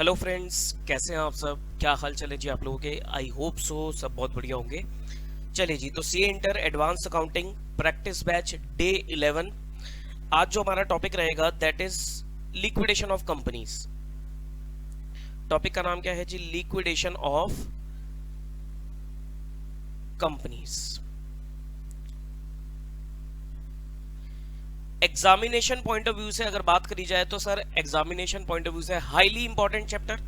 Hello friends, कैसे हैं आप सब? क्या हाल चाल है जी आप लोगों के? आई होप सो सब बहुत बढ़िया होंगे। चलिए जी, तो C inter advance accounting practice batch day 11। आज जो हमारा टॉपिक रहेगा that is liquidation of companies. Topic का नाम क्या है जी? Liquidation of companies. Examination point of view से अगर बात करी जाए तो sir examination point of view से हाईली इंपॉर्टेंट चैप्टर।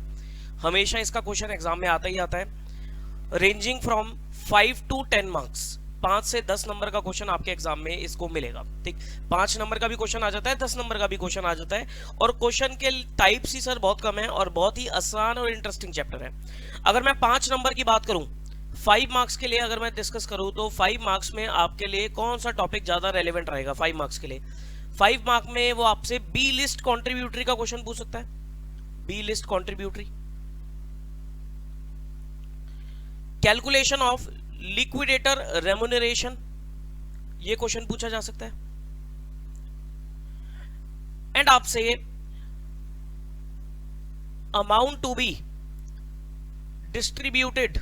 हमेशा इसका क्वेश्चन एग्जाम में आता ही आता है। रेंजिंग फ्रॉम 5 to 10 मार्क्स, 5 से 10 नंबर का क्वेश्चन आपके एग्जाम में इसको मिलेगा। ठीक, 5 नंबर का भी क्वेश्चन आ जाता है, 10 नंबर का भी क्वेश्चन आ जाता है। और क्वेश्चन के टाइप्स ही सर बहुत कम है और बहुत ही आसान और इंटरेस्टिंग चैप्टर है। अगर मैं 5 नंबर की बात करूं, 5 मार्क्स के लिए अगर मैं डिस्कस करूं तो 5 मार्क्स में आपके लिए कौन सा टॉपिक ज्यादा रेलेवेंट रहेगा? 5 मार्क्स के लिए 5 मार्क में वो आपसे बी लिस्ट कॉन्ट्रीब्यूटरी का क्वेश्चन पूछ सकता है। B list contributory, calculation of liquidator remuneration, ये क्वेश्चन पूछा जा सकता है। एंड आपसे amount to be distributed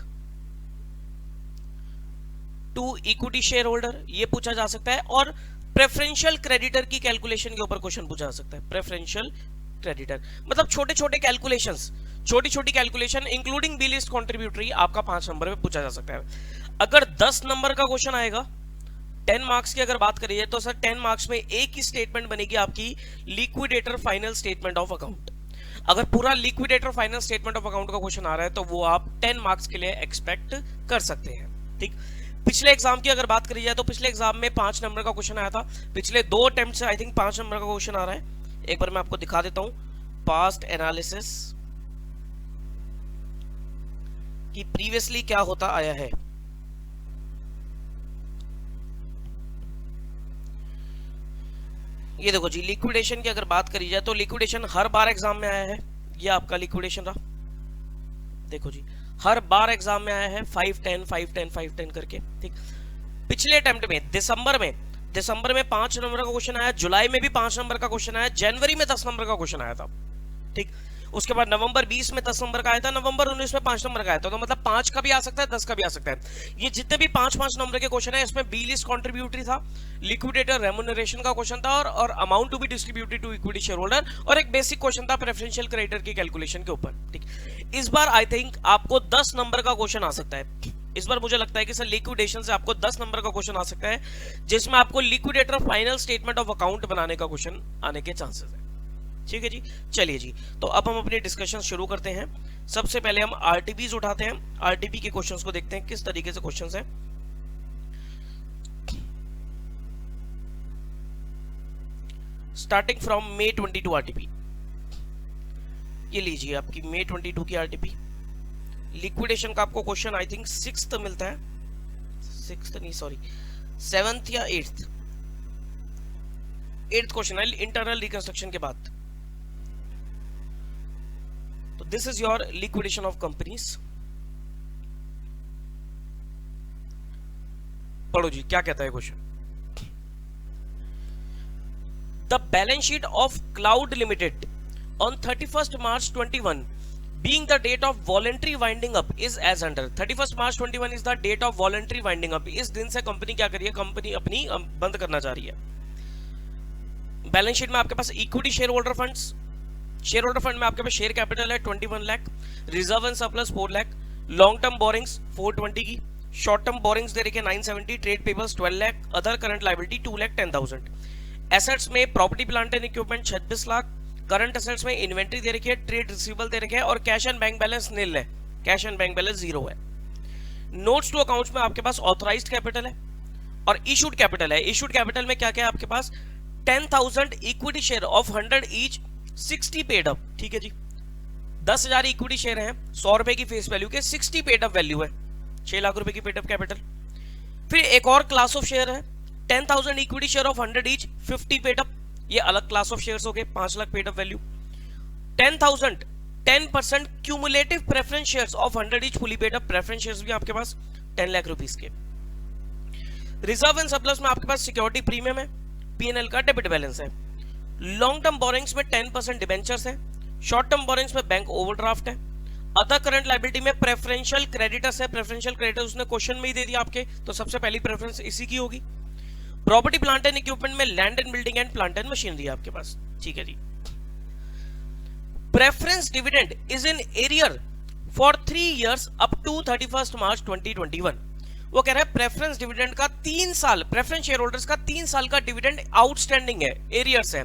to equity share holder, ये पूछा जा सकता है। और प्रेफरेंशियल क्रेडिटर की कैलकुलेशन के ऊपर क्वेश्चन पूछा जा सकता है। प्रेफरेंशियल क्रेडिटर मतलब छोटे छोटे कैलकुलेशंस, छोटी छोटी calculation including B list contributory आपका 5 नंबर में पूछा जा सकता है। अगर 10 नंबर का क्वेश्चन आएगा 10 मार्क्स की अगर बात करिए तो सर 10 मार्क्स में एक ही स्टेटमेंट बनेगी आपकी, liquidator final statement of account. अगर पूरा liquidator final statement of account का क्वेश्चन आ रहा है तो वो आप 10 मार्क्स के लिए एक्सपेक्ट कर सकते हैं। ठीक, पिछले एग्जाम की अगर बात करी जाए तो पिछले एग्जाम में 5 नंबर का क्वेश्चन आया था। पिछले 2 अटेम्प्ट से आई थिंक 5 नंबर का क्वेश्चन आ रहा है। एक बार मैं आपको दिखा देता हूं पास्ट एनालिसिस कि प्रीवियसली क्या होता आया है। ये देखो जी, लिक्विडेशन की अगर बात करी जाए तो लिक्विडेशन हर बार एग्जाम में आया है। ये आपका लिक्विडेशन रहा, देखो जी हर बार एग्जाम में आया है 5-10 5-10 5-10 करके। ठीक, पिछले अटेम्प्ट में दिसंबर में 5 नंबर का क्वेश्चन आया, जुलाई में भी 5 नंबर का क्वेश्चन आया, जनवरी में 10 नंबर का क्वेश्चन आया था। ठीक, उसके बाद नवंबर 20 में 10 नंबर का आया था, नवंबर 19 में 5 नंबर का आया था। तो मतलब 5 का भी आ सकता है, 10 का भी आ सकता है। ये जितने भी 5-5 नंबर के क्वेश्चन है इसमें बी लिस्ट कॉन्ट्रीब्यूटरी था, लिक्विडेटर रेम्युनरेशन का क्वेश्चन था और amount to be distributed to equity share holder, और एक बेसिक क्वेश्चन था प्रेफरेंशियल क्रेडिटर की कैलकुलेशन के ऊपर। ठीक, इस बार आई थिंक आपको 10 नंबर का क्वेश्चन आ सकता है। इस बार मुझे लगता है कि सर लिक्विडेशन से आपको 10 नंबर का क्वेश्चन आ सकता है, जिसमें आपको liquidator final statement of account बनाने का क्वेश्चन आने के चांसेस है। ठीक है जी, चलिए जी, तो अब हम अपनी डिस्कशन शुरू करते हैं। सबसे पहले हम आरटीपीज उठाते हैं, आरटीपी के क्वेश्चंस को देखते हैं किस तरीके से क्वेश्चंस हैं। स्टार्टिंग फ्रॉम May 22 आरटीपी, ये लीजिए आपकी May 22 की आरटीपी। लिक्विडेशन का आपको क्वेश्चन आई थिंक 6th मिलता है, 6th नहीं सॉरी 7th या 8th क्वेश्चन है इंटरनल रिकंस्ट्रक्शन के बाद। तो this is your liquidation of companies. पढ़ो जी क्या कहता है question. The balance sheet of cloud limited on 31st March 21 being the date of voluntary winding up is as under। 31st March 21 is the date of voluntary winding up। इस दिन से company क्या करी है? कंपनी अपनी बंद करना चाह रही है। बैलेंस शीट में आपके पास equity share holder funds, shareholder fund में आपके पास शेयर कैपिटल है 21 lakh, reserve and surplus 4 lakh, long term borrowings 420 की, शॉर्ट टर्म बोरिंग्स दे रखे 970, trade payables 12 lakh, other current liability 2,10,000। Assets में property plant and equipment 26 lakh, current assets में इन्वेंट्री दे रखी है, ट्रेड रिसीवेबल दे रखे हैं और कैश एंड बैंक बैलेंस नील है, कैश एंड बैंक बैलेंस 0 है। नोट्स टू अकाउंट्स में आपके पास ऑथराइज्ड कैपिटल है और इशूड कैपिटल है। इशूड कैपिटल में क्या क्या है आपके पास? 10,000 equity share of 100 each, 60 paid up. ठीक है जी, 10,000 इक्विटी शेयर हैं 100 रुपए की फेस वैल्यू के, 60 पेड अप वैल्यू है, 6 लाख रुपए की पेड अप कैपिटल। फिर एक और क्लास ऑफ शेयर है 10,000 equity share of 100 each, 50 paid up, ये अलग क्लास ऑफ शेयर्स हो गए, 5 lakh paid up value. 10,000 10% cumulative preference shares of 100 each, fully paid up, preference shares भी आपके पास 10 लाख रुपीस के। रिजर्व एंड सरप्लस में आपके पास सिक्योरिटी प्रीमियम है, पीएनएल का डेबिट बैलेंस है। लॉन्ग टर्म बोरिंग्स में 10% डिबेंचर्स है, शॉर्ट टर्म बोरिंग्स में बैंक ओवरड्राफ्ट है। अदर करंट लायबिलिटी में प्रेफरेंशियल क्रेडिटर्स है। प्रेफरेंशियल क्रेडिटर्स उसने क्वेश्चन में ही दे दिया आपके, तो सबसे पहली प्रेफरेंस इसी की होगी। प्रॉपर्टी प्लांट एंड इक्विपमेंट में land and building and plant and machinery आपके पास, ठीक है जी। Preference dividend is in arrear for 3 years up to 31 March 2021। वो कह रहा है प्रेफरेंस डिविडेंड का 3 साल, प्रेफरेंस शेयर होल्डर्स का 3 साल का डिविडेंड आउटस्टैंडिंग है, एरियर्स है।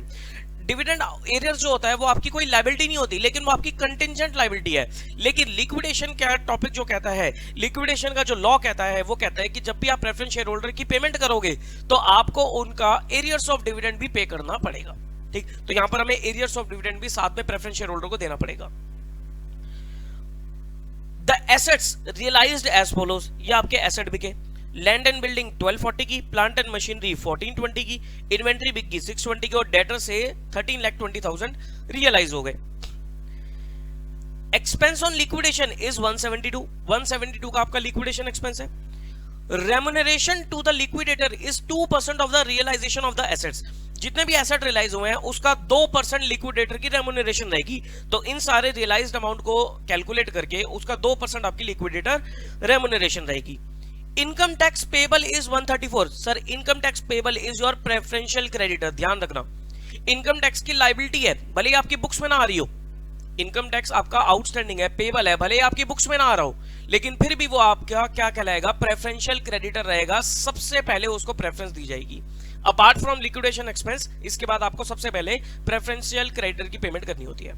डिविडेंड एरियर्स जो होता है वो आपकी कोई लायबिलिटी नहीं होती, लेकिन वो आपकी कंटिंजेंट लायबिलिटी है। लेकिन लिक्विडेशन का टॉपिक जो कहता है, लिक्विडेशन का जो लॉ कहता है वो कहता है कि जब भी आप प्रेफरेंस शेयर होल्डर की पेमेंट करोगे तो आपको उनका एरियर्स ऑफ डिविडेंड भी पे करना पड़ेगा, ठीक। तो यहां पर हमें एरियर्स ऑफ डिविडेंड भी साथ में प्रेफरेंस शेयर होल्डर को देना पड़ेगा। The assets realised as follows, ये आपके एसेट बिके। लैंड एंड बिल्डिंग 1240 की, प्लांट एंड मशीनरी 1420 की, इन्वेंट्री बिक की 620 की और डेटर से 13,20,000 रियलाइज हो गए। एक्सपेंस ऑन लिक्विडेशन इज 172 का आपका लिक्विडेशन एक्सपेंस है। Remuneration to the liquidator is 2% of the realisation of the assets. जितने भी एसेट रियलाइज हुए हैं उसका 2% लिक्विडेटर की रेम्युनरेशन रहेगी। तो इन सारे रियलाइज्ड अमाउंट को कैलकुलेट करके उसका 2% आपकी लिक्विडेटर रेम्युनरेशन रहेगी। Income tax payable is 134। Sir income tax payable is your preferential creditor, ध्यान रखना। इनकम टैक्स की लायबिलिटी है, भले ही आपकी बुक्स में ना आ रही हो, इनकम टैक्स आपका आउटस्टैंडिंग है, पेबल है, भले ही आपकी बुक्स में ना आ रहा हो, लेकिन फिर भी वो आपका क्या कहलाएगा, प्रेफरेंशियल क्रेडिटर रहेगा। सबसे पहले उसको प्रेफरेंस दी जाएगी अपार्ट फ्रॉम लिक्विडेशन एक्सपेंस। इसके बाद आपको सबसे पहले प्रेफरेंशियल क्रेडिटर की पेमेंट करनी होती है।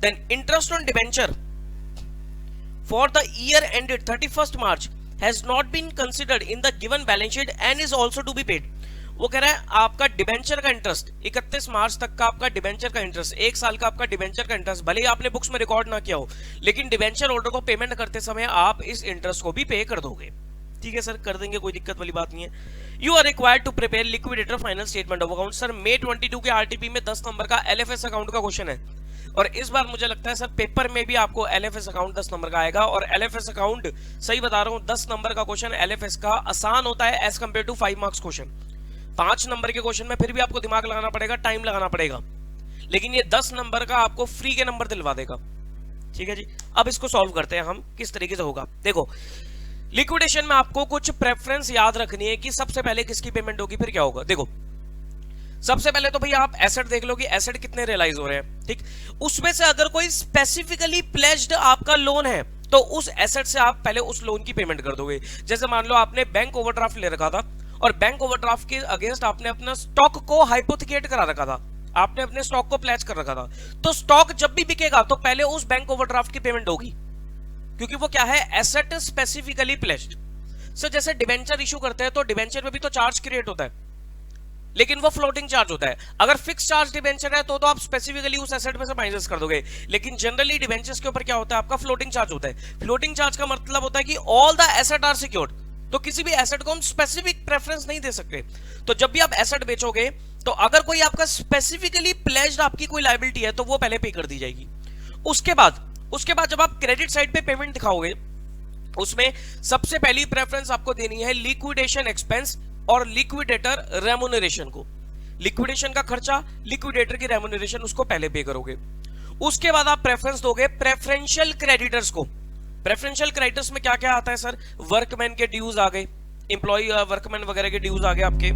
Then interest on debenture for the year ended 31 March has not been considered in the given balance sheet and is also to be paid। वो कह रहा है आपका डिबेंचर का इंटरेस्ट 31 मार्च तक का आपका डिबेंचर का इंटरेस्ट, 1 साल का आपका डिबेंचर का इंटरेस्ट, भले ही आपने बुक्स में रिकॉर्ड ना किया हो, लेकिन डिबेंचर होल्डर को पेमेंट करते समय आप इस इंटरेस्ट को भी पे कर दोगे, ठीक है सर, कर देंगे, कोई दिक्कत वाली बात नहीं है। You are required to prepare liquidator final statement of account. Sir May 22 के आरटीपी में 10 नंबर का एलएफएस अकाउंट का क्वेश्चन है, और इस बार मुझे लगता है सर पेपर में भी आपको एलएफएस अकाउंट 10 नंबर का आएगा। और एलएफएस अकाउंट, सही बता रहा हूं, 10 नंबर का क्वेश्चन एलएफएस का आसान होता है as compare to 5 marks question. 5 number के क्वेश्चन में फिर भी आपको दिमाग लगाना पड़ेगा, टाइम लगाना पड़ेगा, लेकिन ये 10 नंबर का आपको फ्री के नंबर दिलवा देगा, ठीक है जी। अब इसको सॉल्व करते हैं हम, किस तरीके से होगा। देखो लिक्विडेशन में आपको कुछ प्रेफरेंस याद रखनी है कि सबसे पहले किसकी पेमेंट होगी, फिर क्या होगा। देखो सबसे पहले तो भैया आप एसेट देख लो कि एसेट कितने रियलाइज हो रहे हैं, ठीक। उसमें से अगर कोई स्पेसिफिकली प्लेज्ड आपका लोन है तो उस एसेट से आप पहले उस लोन की पेमेंट कर दोगे। जैसे मान लो आपने बैंक ओवरड्राफ्ट ले रखा था और बैंक ओवरड्राफ्ट के अगेंस्ट आपने अपना स्टॉक को हाइपोथिकेट करा रखा था, आपने अपने स्टॉक को प्लेज कर रखा था, तो स्टॉक जब भी बिकेगा तो पहले उस बैंक ओवरड्राफ्ट की पेमेंट होगी, क्योंकि वो क्या है, एसेट स्पेसिफिकली प्लेज्ड। सर जैसे डिबेंचर इशू करते हैं तो डिबेंचर में भी तो चार्ज क्रिएट होता है, लेकिन वो फ्लोटिंग चार्ज होता है। अगर फिक्स चार्ज डिबेंचर है तो आप स्पेसिफिकली उस एसेट में से माइनस कर दोगे, लेकिन जनरली डिबेंचर्स के ऊपर क्या होता है, आपका फ्लोटिंग चार्ज होता है। फ्लोटिंग चार्ज का मतलब होता है कि all the asset are secured, तो किसी भी एसेट को हम स्पेसिफिक प्रेफरेंस नहीं दे सकते। तो जब भी आप एसेट बेचोगे तो अगर कोई आपका स्पेसिफिकली प्लेज्ड आपकी कोई लायबिलिटी है तो वो पहले पे कर दी जाएगी। उसके बाद जब आप क्रेडिट साइड पे पेमेंट दिखाओगे, उसमें सबसे पहली प्रेफरेंस आपको देनी है लिक्विडेशन एक्सपेंस और लिक्विडेटर रेम्युनरेशन को। लिक्विडेशन का खर्चा, लिक्विडेटर की रेम्युनरेशन, उसको पहले पे करोगे। उसके बाद आप प्रेफरेंस दोगे प्रेफरेंशियल क्रेडिटर्स को। प्रेफरेंशियल क्रेडिटर्स में क्या क्या आता है सर, वर्कमैन के ड्यूज आ गए, एम्प्लॉय वर्कमैन वगैरह के ड्यूज आ गए आपके,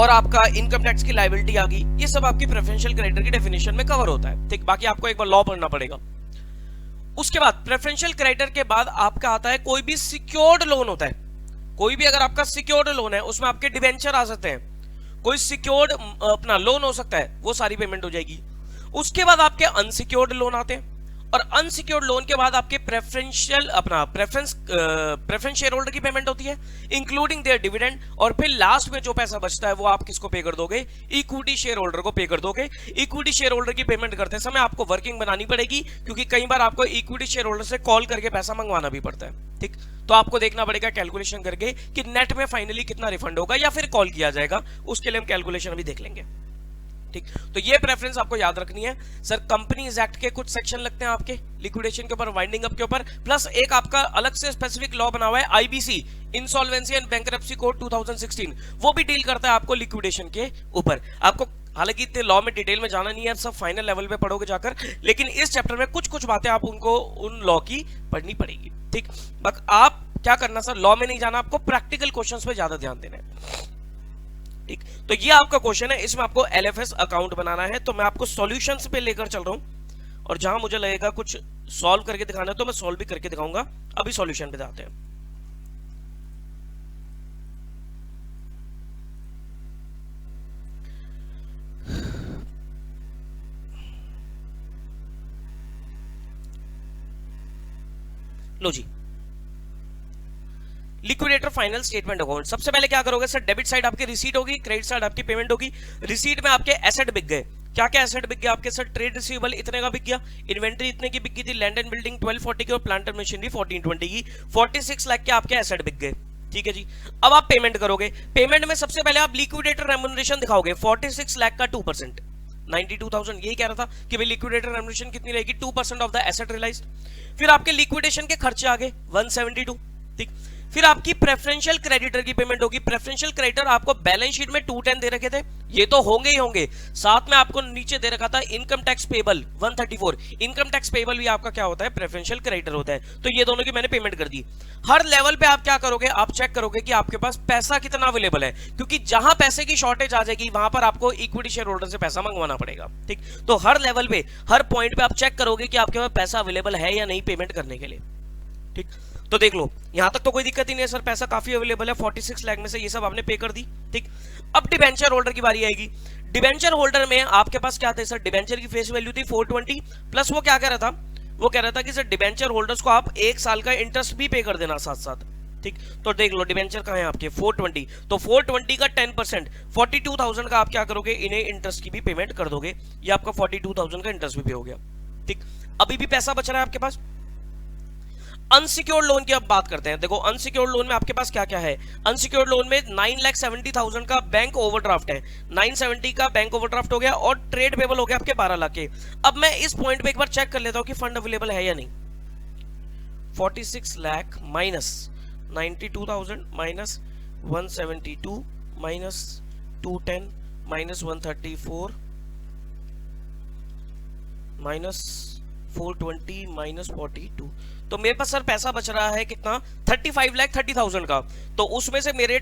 और आपका इनकम टैक्स की लायबिलिटी आ गई। ये सब आपकी प्रेफरेंशियल क्रेडिटर की डेफिनेशन में कवर होता है, ठीक। बाकी आपको एक बार लॉ पढ़ना पड़ेगा। उसके बाद प्रेफरेंशियल क्रेडिटर के बाद आपका आता है कोई भी सिक्योर्ड लोन होता है। कोई भी अगर आपका सिक्योर्ड लोन है उसमें आपके डिबेंचर आ सकते हैं, कोई सिक्योर्ड अपना लोन हो सकता है, वो सारी पेमेंट हो जाएगी। उसके बाद आपके अनसिक्योर्ड लोन आते हैं, और अनसिक्योर्ड लोन के बाद आपके प्रेफरेंशियल अपना प्रेफरेंस शेयर होल्डर की पेमेंट होती है इंक्लूडिंग देयर डिविडेंड, और फिर लास्ट में जो पैसा बचता है वो आप किसको पे कर दोगे, इक्विटी शेयर होल्डर को पे कर दोगे। इक्विटी शेयर होल्डर की पेमेंट करते समय आपको वर्किंग बनानी पड़ेगी, क्योंकि कई बार आपको इक्विटी शेयर होल्डर से कॉल करके पैसा मंगवाना भी पड़ता है, ठीक। तो आपको देखना पड़ेगा कैलकुलेशन करके कि नेट में फाइनली कितना रिफंड होगा या फिर कॉल किया जाएगा, उसके लिए हम कैलकुलेशन अभी देख लेंगे, ठीक। तो ये प्रेफरेंस आपको याद रखनी है। सर कंपनीज एक्ट के कुछ सेक्शन लगते हैं आपके लिक्विडेशन के ऊपर, वाइंडिंग अप के ऊपर, प्लस एक आपका अलग से स्पेसिफिक लॉ बना हुआ है IBC, insolvency and bankruptcy code 2016, वो भी डील करता है आपको लिक्विडेशन के ऊपर। आपको हालांकि इतने लॉ में डिटेल में जाना नहीं है, सब फाइनल लेवल पे पढ़ोगे जाकर, लेकिन इस चैप्टर में कुछ कुछ बातें आप उनको उन लॉ की पढ़नी पड़ेगी। ठीक, बस आप क्या करना सर, लॉ में नहीं जाना, आपको प्रैक्टिकल क्वेश्चंस पे ज्यादा ध्यान देना है। ठीक, तो ये आपका क्वेश्चन है, इसमें आपको एलएफएस अकाउंट बनाना है। तो मैं आपको सॉल्यूशंस पे लेकर चल रहा हूं, और जहां मुझे लगेगा कुछ सॉल्व करके दिखाना है तो मैं सॉल्व भी करके दिखाऊंगा। अभी सॉल्यूशन पे जाते हैं। लो जी, लिक्विडेटर फाइनल स्टेटमेंट अकाउंट। सबसे पहले क्या करोगे सर, डेबिट साइड आपकी रिसीट होगी, क्रेडिट साइड आपकी पेमेंट होगी। रिसीट में आपके एसेट बिक गए, क्या क्या एसेट बिक गया आपके सर, ट्रेड रिसीवेबल इतने का बिक गया, इन्वेंटरी इतने की बिक गई थी, लैंड एंड बिल्डिंग 1240 की और प्लांट एंड मशीनरी 1420 की, 46 लाख के आपके एसेट बिक गए। ठीक है जी, अब आप पेमेंट करोगे। पेमेंट में सबसे पहले आप लिक्विडेटर रेम्यूनरेशन दिखाओगे, 46 लाख का 2%, 92,000। यही कह रहा था कि भाई लिक्विडेटर रेम्यूनरेशन कितनी रहेगी, 2% ऑफ द एसेट रियलाइज्ड। फिर आपके लिक्विडेशन के खर्चे आ गए 172। ठीक, फिर आपकी प्रेफरेंशियल क्रेडिटर की पेमेंट होगी। प्रेफरेंशियल क्रेडिटर आपको बैलेंस शीट में 210 दे रखे थे, ये तो होंगे ही होंगे, साथ में आपको नीचे दे रखा था income tax payable 134। Income tax payable भी आपका क्या होता है, प्रेफरेंशियल क्रेडिटर होता है। तो ये दोनों की मैंने पेमेंट कर दी। हर लेवल पे आप क्या करोगे, आप चेक करोगे कि आपके पास पैसा कितना अवेलेबल है, क्योंकि जहां पैसे की शॉर्टेज आ जाएगी वहां पर आपको इक्विटी शेयर होल्डर से पैसा मंगवाना पड़ेगा। ठीक, तो हर लेवल पे, हर पॉइंट पे आप चेक करोगे कि आपके पास पैसा अवेलेबल है या नहीं पेमेंट करने के लिए। ठीक, तो देख लो, यहां तक तो कोई दिक्कत ही नहीं है सर, पैसा काफी अवेलेबल है, 46 लाख में से ये सब आपने पे कर दी। ठीक, अब डिबेंचर होल्डर की बारी आएगी। डिबेंचर होल्डर में आपके पास क्या था सर, डिबेंचर की फेस वैल्यू थी 420 प्लस, वो क्या कह रहा था, वो कह रहा था कि सर डिबेंचर होल्डर्स को आप 1 साल का इंटरेस्ट भी पे कर देना साथ साथ। ठीक, तो देख लो डिबेंचर कहां है आपके, 420, तो 420 का 10% 42,000 का आप क्या करोगे, इन्हें इंटरेस्ट की भी पेमेंट कर दोगे। ये आपका 42,000 का इंटरेस्ट भी पे हो गया। ठीक, अभी भी पैसा बच रहा है आपके पास। अनसिक्योर्ड लोन की अब बात करते हैं। देखो अनसिक्योर्ड लोन में आपके पास क्या क्या है, अनसिक्योर्ड लोन में 9,70,000 का बैंक ओवरड्राफ्ट है, 970 का बैंक ओवरड्राफ्ट हो गया, और ट्रेड पेबल हो गया आपके 12 लाख के। अब मैं इस पॉइंट पे एक बार चेक कर लेता हूं कि फंड अवेलेबल है या नहीं। 46 lakh minus 92,000 minus 172 minus 210 minus 134 minus 420 minus 42, तो मेरे पास सर पैसा बच रहा है कितना, 35,30,000 का। तो उसमें से मेरे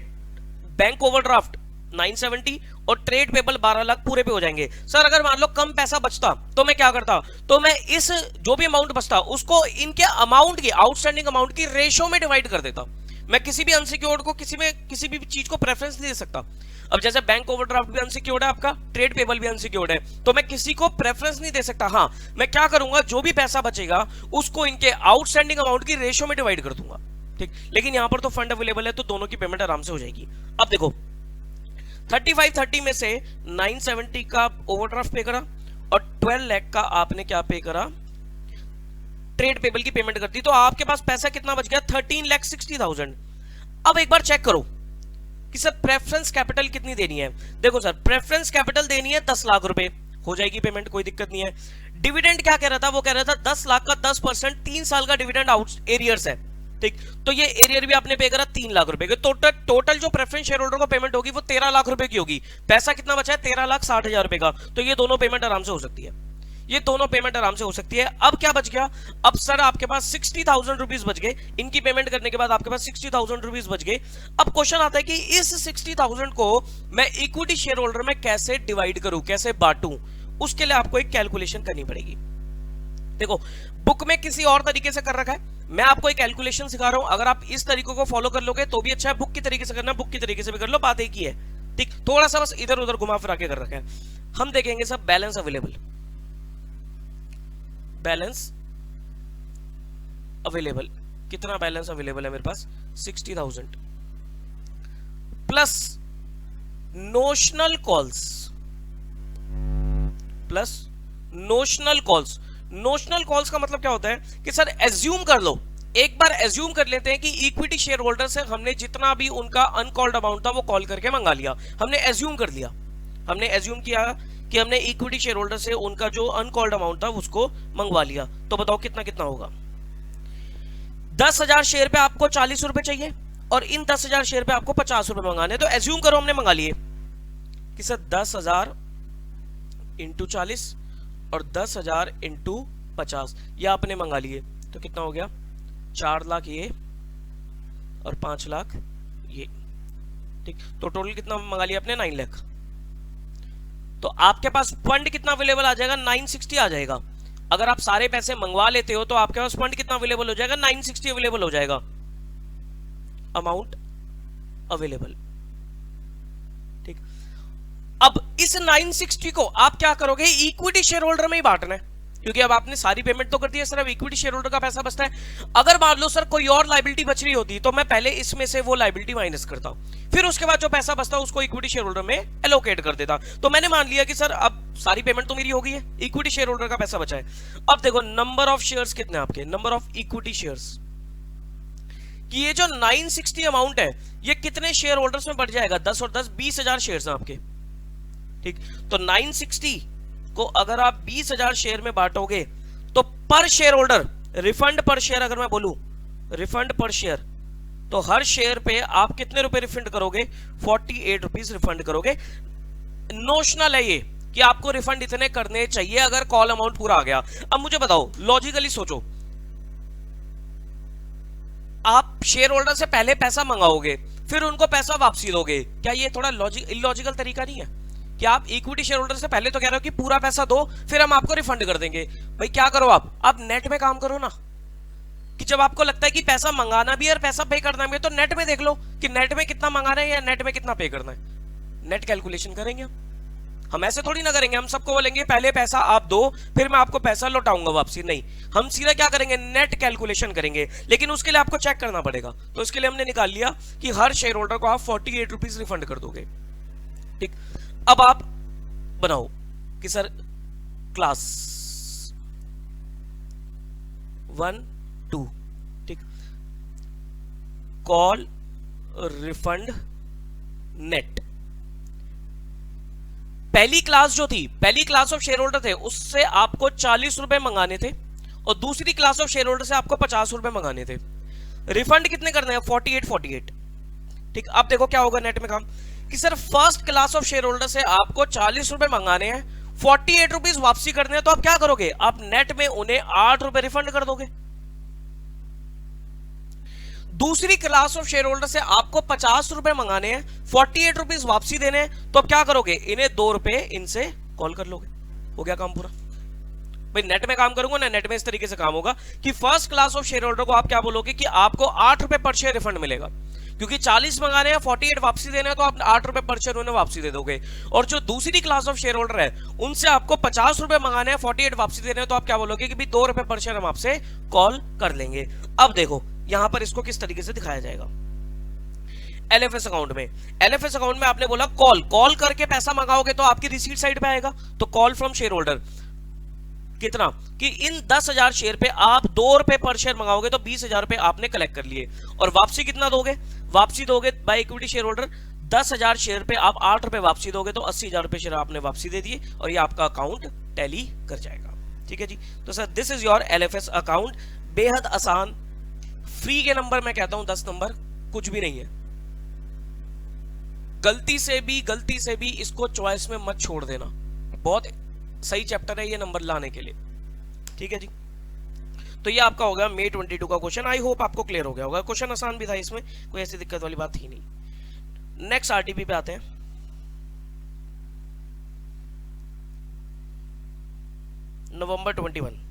बैंक ओवरड्राफ्ट 970 और ट्रेड पेबल 12 लाख पूरे पे हो जाएंगे। सर अगर मान लो कम पैसा बचता तो मैं क्या करता, तो मैं इस जो भी अमाउंट बचता उसको इनके अमाउंट की, आउटस्टैंडिंग अमाउंट की रेशो में डिवाइड कर देता। मैं किसी भी अनसिक्योर्ड को किसी भी चीज को प्रेफरेंस नहीं दे सकता। अब जैसे बैंक ओवरड्राफ्ट भी अनसिक्योर्ड है आपका, ट्रेड पेबल भी अनसिक्योर्ड है, तो मैं किसी को प्रेफरेंस नहीं दे सकता। हाँ, मैं क्या करूंगा, जो भी पैसा बचेगा उसको इनके आउटस्टैंडिंग अमाउंट की रेशो में डिवाइड कर दूंगा। ठीक, लेकिन यहां पर तो फंड अवेलेबल है तो दोनों की पेमेंट आराम से हो जाएगी। अब देखो 3530 में से 970 का ओवरड्राफ्ट पे करा और 12 लाख का आपने क्या पे करा, ट्रेड पेबल की पेमेंट कर दी, तो आपके पास पैसा कितना बच गया, 13,60,000। अब एक बार चेक करो कि सर प्रेफरेंस कैपिटल कितनी देनी है। देखो सर प्रेफरेंस कैपिटल देनी है 10 लाख रुपए, हो जाएगी पेमेंट, कोई दिक्कत नहीं है। डिविडेंड क्या कह रहा था, वो कह रहा था 10 लाख का 10%, 3 साल का डिविडेंड आउट एरियर्स है। ठीक, तो ये एरियर भी आपने पे करा 3 लाख रुपए के। टोटल जो प्रेफरेंस शेयर होल्डर को पेमेंट होगी वो 13 लाख रुपए की होगी। पैसा कितना बचा है, 13,60,000 रुपए का। तो ये दोनों पेमेंट आराम से हो सकती है, ये दोनों पेमेंट आराम से हो सकती है। अब क्या बच गया, अब सर आपके पास 60,000 रुपीज बच गए, इनकी पेमेंट करने के बाद आपके पास 60,000 रुपीज बच गए। अब क्वेश्चन आता है कि इस 60,000 को मैं इक्विटी शेयर होल्डर में कैसे डिवाइड करूं, कैसे बांटूं, उसके लिए आपको एक कैलकुलेशन करनी पड़ेगी। देखो बुक में किसी और तरीके से कर रखा है, मैं आपको एक कैलकुलेशन सिखा रहा हूं। अगर आप इस तरीकों को फॉलो कर लोगे तो भी अच्छा है, बुक की तरीके से करना, बुक की तरीके से भी कर लो, बात एक ही है। ठीक, थोड़ा सा बस इधर उधर घुमा फिरा के कर रखा है। हम देखेंगे सब बैलेंस अवेलेबल, बैलेंस अवेलेबल, कितना बैलेंस अवेलेबल है मेरे पास, 60,000 plus notional calls, plus notional calls. Notional calls का मतलब क्या होता है कि सर एज्यूम कर लो, एक बार एज्यूम कर लेते हैं कि इक्विटी शेयर होल्डर से हमने जितना भी उनका अनकॉल्ड अमाउंट था वो कॉल करके मंगा लिया। हमने एज्यूम कर लिया, हमने एज्यूम किया कि हमने इक्विटी शेयर होल्डर से उनका जो अनकॉल्ड अमाउंट था उसको मंगवा लिया। तो बताओ कितना कितना होगा, 10,000 शेयर पे आपको 40 रुपए चाहिए और इन 10,000 शेयर पे आपको 50 रुपए मंगाने। तो एज्यूम करो हमने मंगा लिए कि सर 10,000 इंटू 40 और 10,000 इंटू 50, ये आपने मंगा लिए तो कितना हो गया 4 लाख ये और 5 लाख ये। ठीक, तो टोटल कितना मंगा लिया आपने 9 लाख। तो आपके पास फंड कितना अवेलेबल आ जाएगा 960 आ जाएगा। अगर आप सारे पैसे मंगवा लेते हो तो आपके पास फंड कितना अवेलेबल हो जाएगा 960 अवेलेबल हो जाएगा, अमाउंट अवेलेबल। ठीक, अब इस 960 को आप क्या करोगे, इक्विटी शेयर होल्डर में ही बांटना है, क्योंकि अब आपने सारी पेमेंट तो कर दी है, सिर्फ इक्विटी शेयर होल्डर का पैसा बचता है। अगर मान लो सर कोई और लायबिलिटी बच रही होती तो मैं पहले इसमें से वो लायबिलिटी माइनस करता, फिर उसके बाद जो पैसा बचता उसको इक्विटी शेयर होल्डर में एलोकेट कर देता। तो मैंने मान लिया कि सर अब सारी पेमेंट तो मेरी हो गई है, इक्विटी शेयर होल्डर का पैसा बचा है। अब देखो नंबर ऑफ शेयर्स कितने आपके, नंबर ऑफ इक्विटी शेयर्स, कि ये जो 960 अमाउंट है ये कितने शेयर होल्डर्स में बढ़ जाएगा, 10 और 10 20,000 शेयर्स हैं आपके। ठीक, तो 960 को अगर आप 20,000 शेयर में बांटोगे तो पर शेयर होल्डर, रिफंड पर शेयर अगर मैं बोलूं, रिफंड पर शेयर, तो हर शेयर पे आप कितने रुपए रिफंड करोगे, 48 रुपीज रिफंड करोगे। नोशनल है ये कि आपको रिफंड इतने करने चाहिए अगर कॉल अमाउंट पूरा आ गया। अब मुझे बताओ, लॉजिकली सोचो, आप शेयर होल्डर से पहले पैसा मंगाओगे फिर उनको पैसा वापसी दोगे, क्या ये थोड़ा इलॉजिकल तरीका नहीं है कि आप इक्विटी शेयर होल्डर से पहले तो कह रहे हो कि पूरा पैसा दो फिर हम आपको रिफंड कर देंगे। भाई क्या करो, आप नेट में काम करो ना, कि जब आपको लगता है कि पैसा मंगाना भी है और पैसा पे करना भी है तो नेट में देख लो कि नेट में कितना मंगाना है या नेट में कितना पे करना है, नेट कैलकुलेशन करेंगे हम ऐसे थोड़ी ना करेंगे, हम सबको बोलेंगे पहले पैसा आप दो फिर मैं आपको पैसा लौटाऊंगा वापसी, नहीं, हम सीधा क्या करेंगे, नेट कैलकुलेशन करेंगे। लेकिन उसके लिए आपको चेक करना पड़ेगा, तो इसके लिए हमने निकाल लिया कि हर शेयर होल्डर को आप 48 रुपीज रिफंड कर दोगे। ठीक, अब आप बनाओ कि सर क्लास 1 2, ठीक, कॉल रिफंड नेट। पहली क्लास जो थी, पहली क्लास ऑफ शेयर होल्डर थे उससे आपको 40 रुपए मंगाने थे और दूसरी क्लास ऑफ शेयर होल्डर से आपको 50 रुपए मंगाने थे। रिफंड कितने करने हैं, 48। ठीक, अब देखो क्या होगा नेट में काम, कि sir first class of share holder से आपको 40 रुपए मंगाने हैं, 48 रुपीज वापसी करने हैं, तो आप क्या करोगे, आप नेट में उन्हें 8 रुपए रिफंड कर दोगे। दूसरी क्लास ऑफ शेयर होल्डर से आपको 50 रुपए मंगाने हैं, 48 रुपीज वापसी देने हैं, तो आप क्या करोगे, इन्हें 2 रुपए इनसे कॉल कर लोगे, हो गया काम पूरा। भाई नेट में काम करूंगा ना, नेट में इस तरीके से काम होगा कि first class of share holder को आप क्या बोलोगे कि आपको 8 रुपए पर शेयर रिफंड मिलेगा, क्योंकि 40 मंगाने हैं 48 वापसी देने हैं, तो आप 8 रुपए पर शेयर उन्हें वापसी दे दोगे। और जो दूसरी क्लास ऑफ शेयर होल्डर है उनसे आपको 50 रुपए मंगाने हैं, 48 वापसी देने हैं, तो आप क्या बोलोगे कि 2 रुपए पर शेयर हम आपसे कॉल कर लेंगे। अब देखो यहां पर इसको किस तरीके से दिखाया जाएगा, एलएफएस अकाउंट में, एलएफएस अकाउंट में आपने बोला कॉल करके पैसा मंगाओगे तो आपकी रिसीट साइड पे आएगा, तो कॉल फ्रॉम शेयर होल्डर कितना, कि इन 10,000 शेयर पे आप 2 रुपए पर शेयर मंगाओगे तो 20,000 रुपए आपने कलेक्ट कर लिए। और वापसी कितना दोगे, वापसी दोगे by equity share holder 10,000 share पे आप 8 रुपए वापसी दोगे, तो 80,000 रुपए शेयर आपने वापसी दे दिए और ये आपका अकाउंट टैली कर जाएगा। ठीक है जी, तो sir this is your LFS account, बेहद आसान, फ्री के नंबर मैं कहता हूं 10 नंबर कुछ भी नहीं है। गलती से भी इसको चॉइस में मत छोड़ देना, बहुत सही चैप्टर है ये नंबर लाने के लिए। ठीक है जी, तो ये आपका होगा May 22 का क्वेश्चन। आई होप आपको क्लियर हो गया होगा, क्वेश्चन आसान भी था, इसमें कोई ऐसी दिक्कत वाली बात ही नहीं। नेक्स्ट आरटीपी पे आते हैं। नवंबर 21,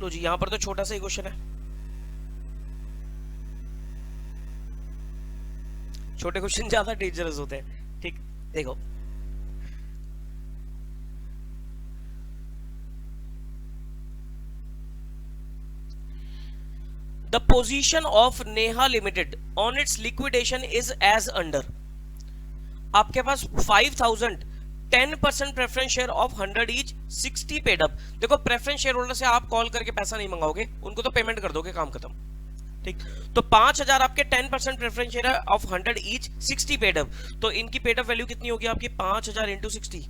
लो जी, यहां पर तो छोटा सा ही क्वेश्चन है, छोटे क्वेश्चन ज्यादा डेंजरस होते हैं। ठीक, देखो the position of Neha limited on its liquidation is as under. आपके पास 5,000 10% preference share of 100 each 60 paid up. देखो प्रेफरेंस शेयर होल्डर से आप कॉल करके पैसा नहीं मंगाओगे, उनको तो पेमेंट कर दोगे, काम खत्म। ठीक, तो 5,000 आपके 10% preference share of 100 each 60 paid up, तो इनकी पेड अप वैल्यू कितनी होगी आपकी, 5,000 इंटू 60,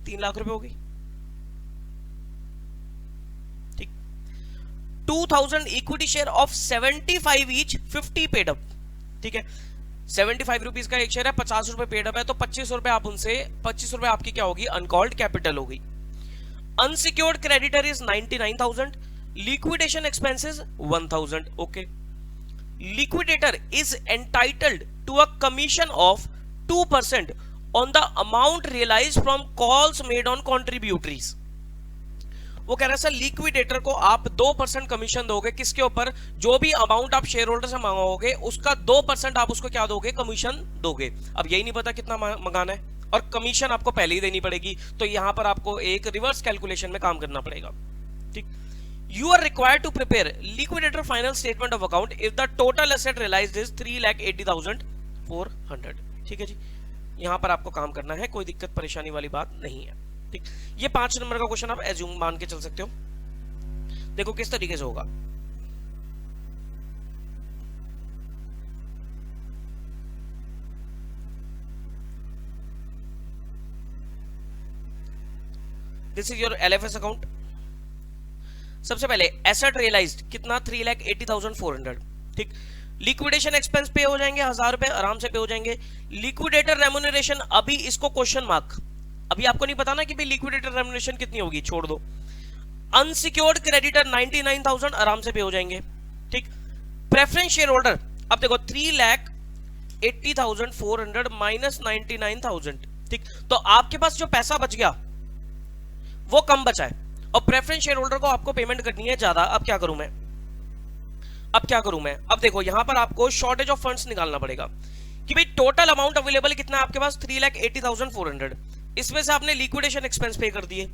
3 लाख रुपए होगी। ठीक, 2000 equity share of 75 each 50 paid up, ठीक है 75 रुपीज का एक शेयर है, 50 रुपए पेड अप है, तो 25 रुपए आप उनसे 25 रुपए आपकी क्या होगी अनकॉल्ड कैपिटल होगी। Unsecured creditor is 99,000, liquidation expenses 1000, okay. Liquidator is entitled to a commission of 2% on the amount realised from calls made on contributories. वो कह रहा है सर लिक्विडेटर को आप 2% कमीशन दोगे, किसके ऊपर, जो भी अमाउंट आप शेयर होल्डर से मंगाओगे उसका 2% आप उसको क्या दोगे, कमीशन दोगे। अब यही नहीं पता कितना मंगाना है और कमीशन आपको पहले ही देनी पड़ेगी, तो यहां पर आपको एक रिवर्स कैलकुलेशन में काम करना पड़ेगा, ठीक। You are required to prepare liquidator final statement of account if the total asset realised is 3,80,400, ठीक है जी। यहां पर आपको काम करना है, कोई दिक्कत परेशानी वाली बात नहीं है, ठीक। ये 5 नंबर का क्वेश्चन आप एज्यूम मान के चल सकते हो। देखो किस तरीके से होगा। This is your LFS account. सबसे पहले एसेट रियलाइज्ड कितना 3,80,400, ठीक। लिक्विडेशन एक्सपेंस पे हो जाएंगे 1000 रुपए, आराम से पे हो जाएंगे। लिक्विडेटर रेम्युनरेशन, अभी इसको क्वेश्चन मार्क, अभी आपको नहीं पता ना कि भाई लिक्विडेटर रेम्युनरेशन कितनी होगी, छोड़ दो। अनसिक्योर्ड क्रेडिटर 99,000, आराम से पे हो जाएंगे, ठीक। प्रेफरेंस शेयर होल्डर, अब देखो 3,80,400 माइनस 99,000, ठीक। तो आपके पास जो पैसा बच गया वो कम बचा है और प्रेफरेंस शेयर होल्डर को आपको पेमेंट करनी है ज्यादा। अब क्या करूं मैं, अब देखो यहां पर आपको शॉर्टेज ऑफ फंड्स निकालना पड़ेगा कि भाई टोटल अमाउंट अवेलेबल कितना है आपके पास 3,80,400, इसमें से आपने लिक्विडेशन एक्सपेंस पे कर दिए,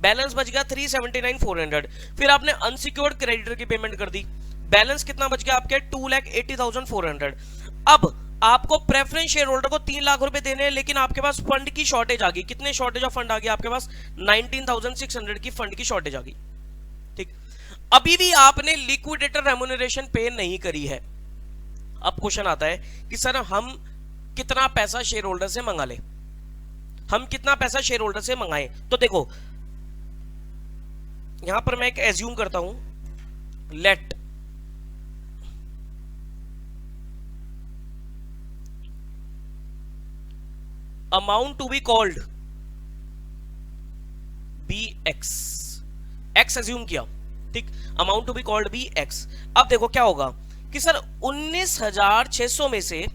बैलेंस बच गया 3,79,400, फिर आपने अनसिक्योर्ड क्रेडिटर की पेमेंट कर दी, बैलेंस कितना बच गया आपके 2,80,400। अब आपको प्रेफरेंस शेयर होल्डर को 3 लाख रुपए देने हैं, लेकिन आपके पास फंड की शॉर्टेज आ गई। कितने शॉर्टेज ऑफ फंड आ गई आपके पास, 19,600 की फंड की शॉर्टेज आ गई, ठीक। अभी भी आपने लिक्विडेटर रेम्युनरेशन पे नहीं करी है। अब क्वेश्चन आता है कि सर हम कितना पैसा शेयर होल्डर से मंगा ले, हम कितना पैसा शेयर होल्डर से मंगाएं। तो देखो यहां पर मैं एक एज्यूम करता हूं, let amount to be called BX, X assume किया, ठीक। Amount to be called BX। अब देखो क्या होगा कि सर 19,600 में से,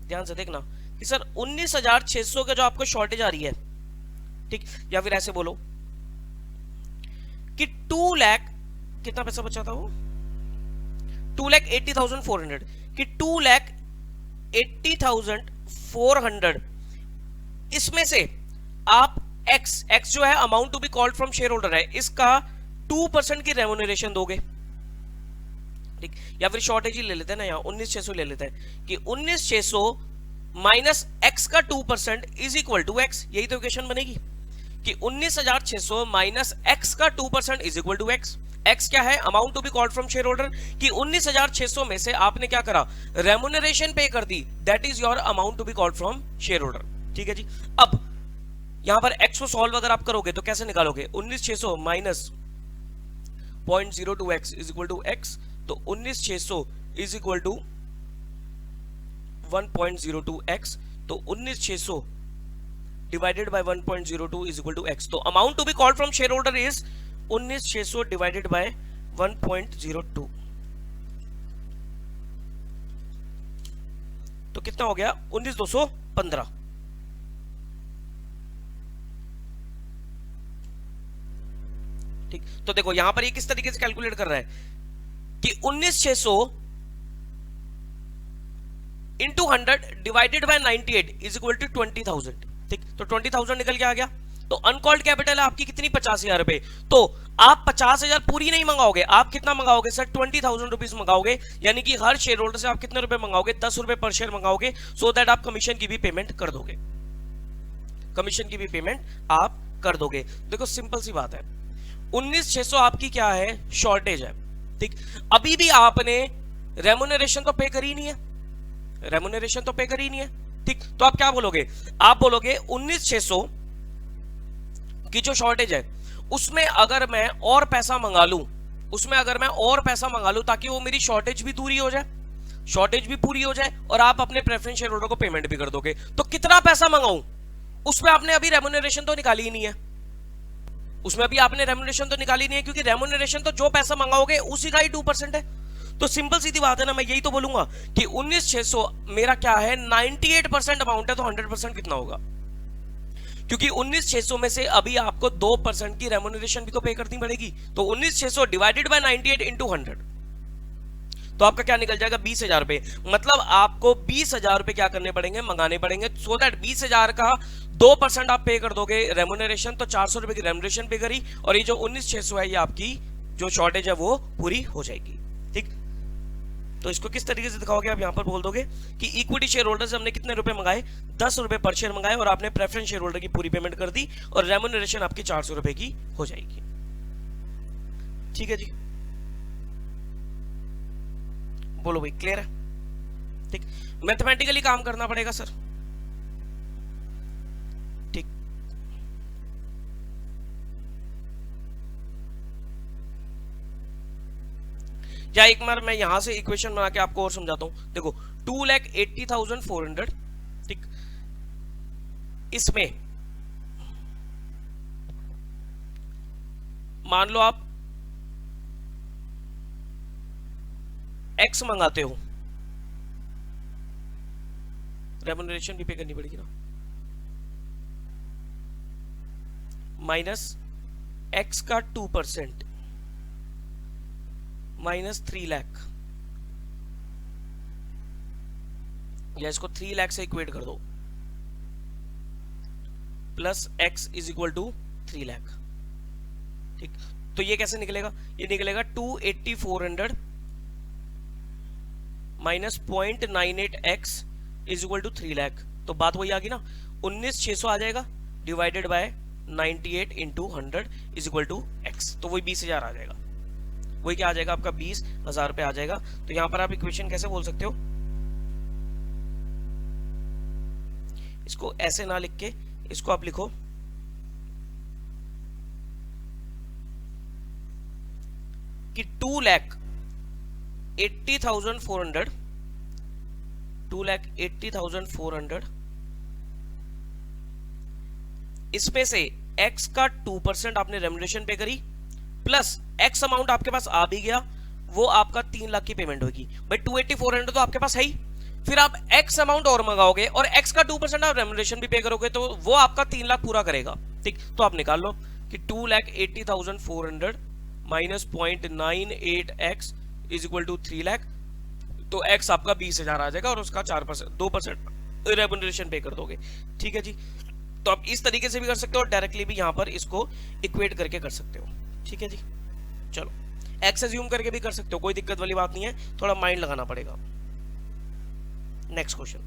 ध्यान से देखना कि सर 19,600 का जो आपको शॉर्टेज आ रही है, ठीक, या फिर ऐसे बोलो कि 2 लाख, कितना पैसा बचा था वो 2,80,400, कि 2,80,400 इसमें से आप X जो है amount to be called from share holder है, इसका 2% की रेम्युनरेशन दोगे, ठीक। या फिर शॉर्टेज ही ले लेते हैं ना, यहाँ 19,600 ले लेते हैं कि 19,600 माइनस X का 2% इज इक्वल टू X। यही तो इक्वेशन बनेगी कि 19,600 माइनस X का 2% is equal to X। X क्या है, amount to be called from share holder, कि 19,600 में से आपने क्या करा, रेम्युनरेशन पे कर दी, that is your amount to be called from share holder, ठीक है जी। अब यहां पर X को सॉल्व अगर आप करोगे तो कैसे निकालोगे, 19,600 minus 0.02X is equal to X, तो 19,600 इज इक्वल टू 1.02X, तो 19,600 divided by 1.02 is equal to X। तो amount to be called from share holder is 19,600 divided by 1.02, तो कितना हो गया 19,215, ठीक। तो देखो यहां पर ये किस तरीके से कैलकुलेट कर रहा है कि 19,600 into 100 divided by 98 is equal to 20,000, ठीक। तो 20,000 निकल के आ गया। तो अनकॉल्ड कैपिटल है आपकी कितनी 50,000 रुपए, तो आप 50,000 पूरी नहीं मंगाओगे, आप कितना मंगाओगे सर 20,000 रुपीज मंगाओगे, यानी कि हर शेयर होल्डर से आप कितने रुपए मंगाओगे, 10 रुपए पर शेयर मंगाओगे, सो दैट आप कमीशन की भी पेमेंट कर दोगे, कमीशन की भी पेमेंट आप कर दोगे। देखो सिंपल सी बात है, 19,600 आपकी क्या है, शॉर्टेज है, ठीक। अभी भी आपने रेम्युनरेशन तो पे करी नहीं है, रेम्युनरेशन तो पे करी नहीं है, ठीक। तो आप क्या बोलोगे, आप बोलोगे 19,600 की जो शॉर्टेज है उसमें अगर मैं और पैसा मंगा लूं, ताकि वो मेरी शॉर्टेज भी पूरी हो जाए और आप अपने प्रेफरेंस शेयर होल्डर को पेमेंट भी कर दोगे, तो कितना पैसा मंगाऊं, उसमें आपने अभी रेम्यूनरेशन तो निकाली ही नहीं है, क्योंकि रेम्यूनरेशन तो जो पैसा मंगाओगे उसी का ही 2% है। तो सिंपल सीधी बात है ना, मैं यही तो बोलूंगा कि 19,600 मेरा क्या है, 98% अमाउंट है, तो 100% कितना होगा, क्योंकि 19,600 में से अभी आपको 2% की रेम्यूनरेशन भी तो पे करनी पड़ेगी। तो 19,600 डिवाइडेड बाय 98 इंटू 100, तो आपका क्या निकल जाएगा, 20,000 रुपए। मतलब आपको 20,000 रुपए क्या करने पड़ेंगे, मंगाने पड़ेंगे, सो दैट 20,000 का 2% आप पे कर दोगे रेम्यूनरेशन, तो 400 रुपए की रेम्यूनरेशन पे करी, और ये जो 19,600 है ये आपकी जो शॉर्टेज है वो पूरी हो जाएगी। ठीक, तो इसको किस तरीके से दिखाओगे, आप यहां पर बोल दोगे कि इक्विटी शेयर होल्डर से हमने कितने रुपए मंगाए, 10 रुपए पर शेयर मंगाए, और आपने प्रेफरेंस शेयर होल्डर की पूरी पेमेंट कर दी, और रेम्यूनरेशन आपकी 400 रुपए की हो जाएगी। ठीक है जी, बोलो भाई, क्लियर है? ठीक, मैथमेटिकली काम करना पड़ेगा सर। ठीक, या एक बार मैं यहां से इक्वेशन बना के आपको और समझाता हूं। देखो 2,80,400, ठीक, इसमें मान लो आप एक्स मंगाते हो, रेम्यूनरेशन भी पे करनी पड़ेगी ना, माइनस एक्स का 2% माइनस 3 लाख, या इसको 3 लाख से इक्वेट कर दो, plus X is equal to 3 lakh. ठीक, तो ये कैसे निकलेगा, ये निकलेगा 280,400 minus 0.98 X is equal to 3 lakh. तो बात वही आ गई ना, 19,600 आ जाएगा divided by 98 into 100 is equal to X, तो वही 20,000 आ जाएगा। वही क्या आ जाएगा आपका, 20,000 रुपए आ जाएगा। तो यहां पर आप इक्वेशन कैसे बोल सकते हो, इसको ऐसे ना लिख के इसको आप लिखो कि 2,80,400 इसमें से x का 2% आपने रेम्यूनरेशन पे करी, प्लस x अमाउंट आपके पास आ भी गया, वो आपका 3 लाख की पेमेंट होगी। भाई 280,400 तो आपके पास है ही, फिर आप x अमाउंट और मंगाओगे और x का 2% आप रेम्यूनरेशन भी पे करोगे, तो वो आपका 3 लाख पूरा करेगा। ठीक, तो आप निकाल लो कि 2,80,400 minus 0.98 x is equal to 3 lakh, तो x आपका 20,000 आ जाएगा और उसका 2% रेम्यूनरेशन पे कर दोगे। ठीक है जी, तो आप इस तरीके से भी कर सकते हो और डायरेक्टली भी यहां पर इसको इक्वेट करके कर सकते हो। ठीक है जी, चलो x अज्यूम करके भी कर सकते हो, कोई दिक्कत वाली बात नहीं है, थोड़ा माइंड लगाना पड़ेगा। Next question,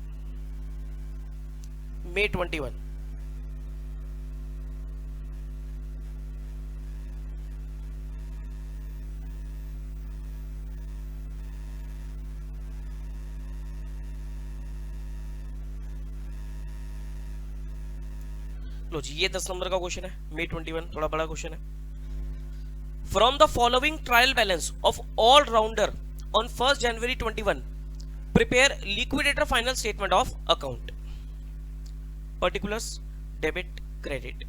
May 21। लो जी, ये 10 नंबर का क्वेश्चन है, May 21, थोड़ा बड़ा क्वेश्चन है। From the following trial balance of all rounder on 1 January 21 prepare liquidator final statement of account, particulars, debit, credit.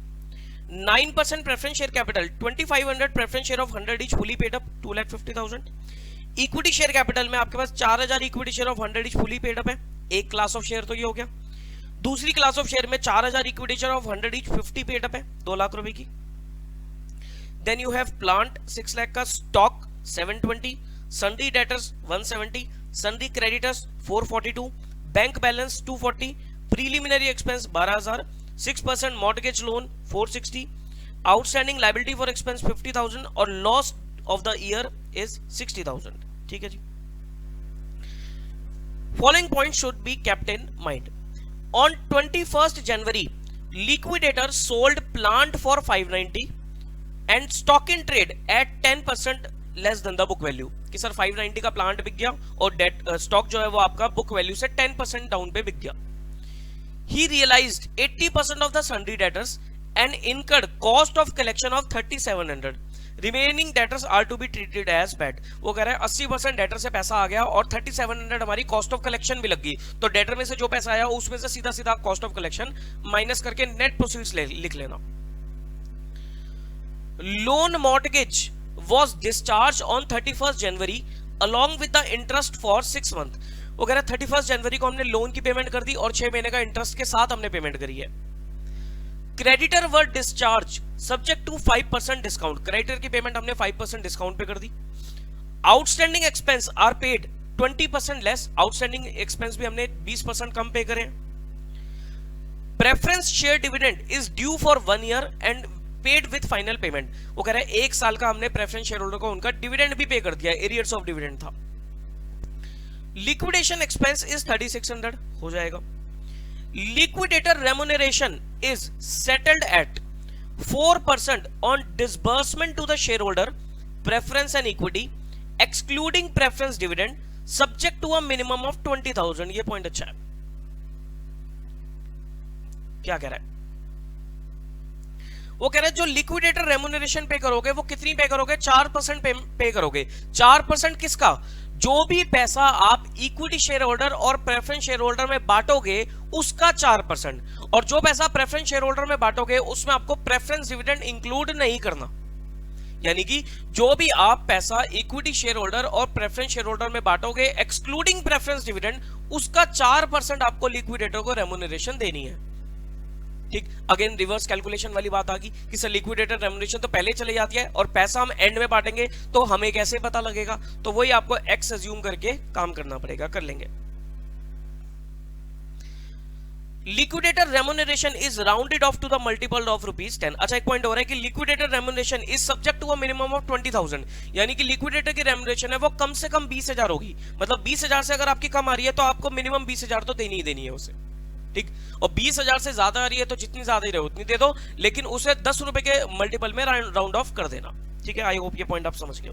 9% preference share capital, 2,500 preference share of 100 each fully paid up, 2,50,000। Equity share capital में आपके पास 4,000 equity share of 100 each fully paid up है, एक class of share तो ये हो गया। दूसरी class of share में 4,000 equity share of 100 each 50 paid up है, 2 लाख रुपए की। Then you have plant 6 lakh का, stock 720, sundry debtors 170, sundry creditors 442, bank balance 240, preliminary expense 12,000, 6% mortgage loan 460, outstanding liability for expense 50,000 और loss of the year is 60,000। ठीक है जी, following point should be kept in mind. On 21st January, liquidator sold plant for 590 and stock in trade at 10% less than the book value। कि sir 590 का plant बिक गया और stock जो है वो आपका बुक वैल्यू से 10% डाउन पे बिक गया। He realized 80% of the sundry debtors and incurred cost of collection of 3700. Remaining debtors are to be treated as bad. वो कह रहा है 80% डेटर से पैसा आ गया और 3700 हमारी कॉस्ट ऑफ कलेक्शन भी लग गई, तो डेटर में से जो पैसा आया उसमें से सीधा सीधा कॉस्ट ऑफ कलेक्शन माइनस करके नेट प्रोसीड्स लिख लेना. Loan mortgage was discharged on 31st January along with the interest for 6 months. वो कह रहा है 31st जनवरी को हमने लोन की पेमेंट कर दी और 6 महीने का इंटरेस्ट के साथ हमने पेमेंट करी है. Creditor were discharge subject to 5% discount. Creditor की पेमेंट हमने 5% डिस्काउंट पे कर दी. Outstanding expense are paid 20% less. Outstanding expense भी हमने 20% कम पे करे. Preference share dividend is due for 1 year and paid with final payment. वो कह रहा है 1 साल का हमने प्रेफरेंस शेयर होल्डर को उनका डिविडेंड भी पे कर दिया, एरियर्स ऑफ डिविडेंड था. लिक्विडेशन एक्सपेंस इज 3600 हो जाएगा. Liquidator remuneration is settled at 4% on disbursement to the share holder preference and equity excluding preference dividend subject to a minimum of 20,000. ये point अच्छा है. क्या कह रहा है? वो कह रहा है जो लिक्विडेटर रेम्युनरेशन पे करोगे वो कितनी पे करोगे? 4% पे करोगे. 4% किसका? जो भी पैसा आप इक्विटी शेयर होल्डर और प्रेफरेंस शेयर होल्डर में बांटोगे उसका 4%, और जो पैसा प्रेफरेंस शेयर होल्डर में बांटोगे उसमें आपको प्रेफरेंस डिविडेंड इंक्लूड नहीं करना. यानी कि जो भी आप पैसा इक्विटी शेयर होल्डर और प्रेफरेंस शेयर होल्डर में बांटोगे एक्सक्लूडिंग प्रेफरेंस डिविडेंड, उसका 4% आपको लिक्विडेटर को रेम्युनरेशन देनी है. ठीक, अगेन रिवर्स कैलकुलेशन वाली बात आ गई कि सर लिक्विडेटर रेम्युनरेशन तो पहले चले जाती है और पैसा हम एंड में बांटेंगे तो हमें कैसे पता लगेगा? तो वही आपको एक्स अज्यूम करके काम करना पड़ेगा. कर लेंगे. Liquidator remuneration is rounded off to the multiple of ₹10. अच्छा, एक पॉइंट हो रहा है कि liquidator remuneration is subject to a minimum of 20,000. यानी कि लिक्विडेटर की रेम्युनरेशन है वो कम से कम 20,000 होगी. मतलब 20,000 से अगर आपकी कम आ रही है तो आपको मिनिमम 20,000 तो देनी ही देनी है उसे. ठीक, और 20,000 से ज्यादा आ रही है तो जितनी ज्यादा ही रहे उतनी दे दो, लेकिन उसे 10 रुपए के मल्टीपल में राउंड ऑफ कर देना. ठीक है, आई होप ये पॉइंट आप समझ गए.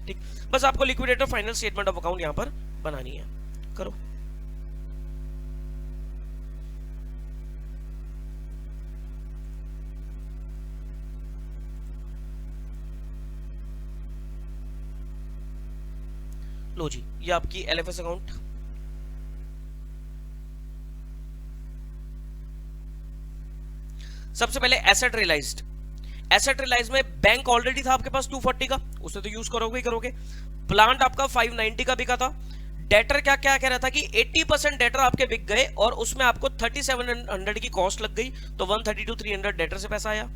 ठीक, बस आपको liquidator final statement of account यहां पर बनानी है. करो. लो जी, ये आपकी एलएफएस अकाउंट. सबसे पहले एसेट रियलाइज्ड. एसेट रियलाइज में बैंक ऑलरेडी था आपके पास 240 का, उसे तो यूज करोगे ही करोगे. प्लांट आपका 590 का बिका था. डेटर क्या क्या कह रहा था कि 80% डेटर आपके बिक गए और उसमें आपको 3700 की कॉस्ट लग गई, तो 132,300 डेटर से पैसा आया.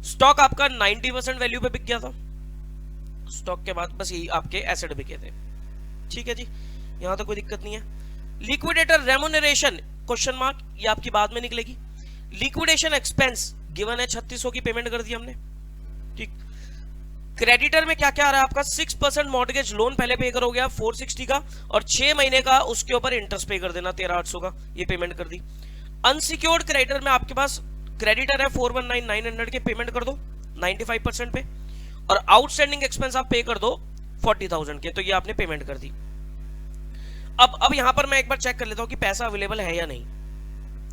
स्टॉक आपका 90% वैल्यू पे बिक गया था. स्टॉक के बाद बस ये आपके एसेट बिके थे. ठीक है जी, यहां तो कोई दिक्कत नहीं है. लिक्विडेटर रेम्युनरेशन क्वेश्चन मार्क, ये आपकी बाद में निकलेगी. लिक्विडेशन एक्सपेंस गिवन है 3600 की पेमेंट कर दी हमने. ठीक, क्रेडिटर में क्या क्या आ रहा है आपका? 6% मॉर्गेज लोन पहले पे करोगे आप 460 का, और 6 महीने का उसके ऊपर इंटरेस्ट पे कर देना 13,800 का. ये पेमेंट कर दी. अनसिक्योर्ड क्रेडिटर में आपके पास क्रेडिटर है 419,900 के, पेमेंट कर दो 95% पे, और आउटस्टैंडिंग एक्सपेंस आप पे कर दो 40,000 के, तो ये आपने पेमेंट कर दी. अब यहां पर मैं एक बार चेक कर लेता हूं कि पैसा अवेलेबल है या नहीं.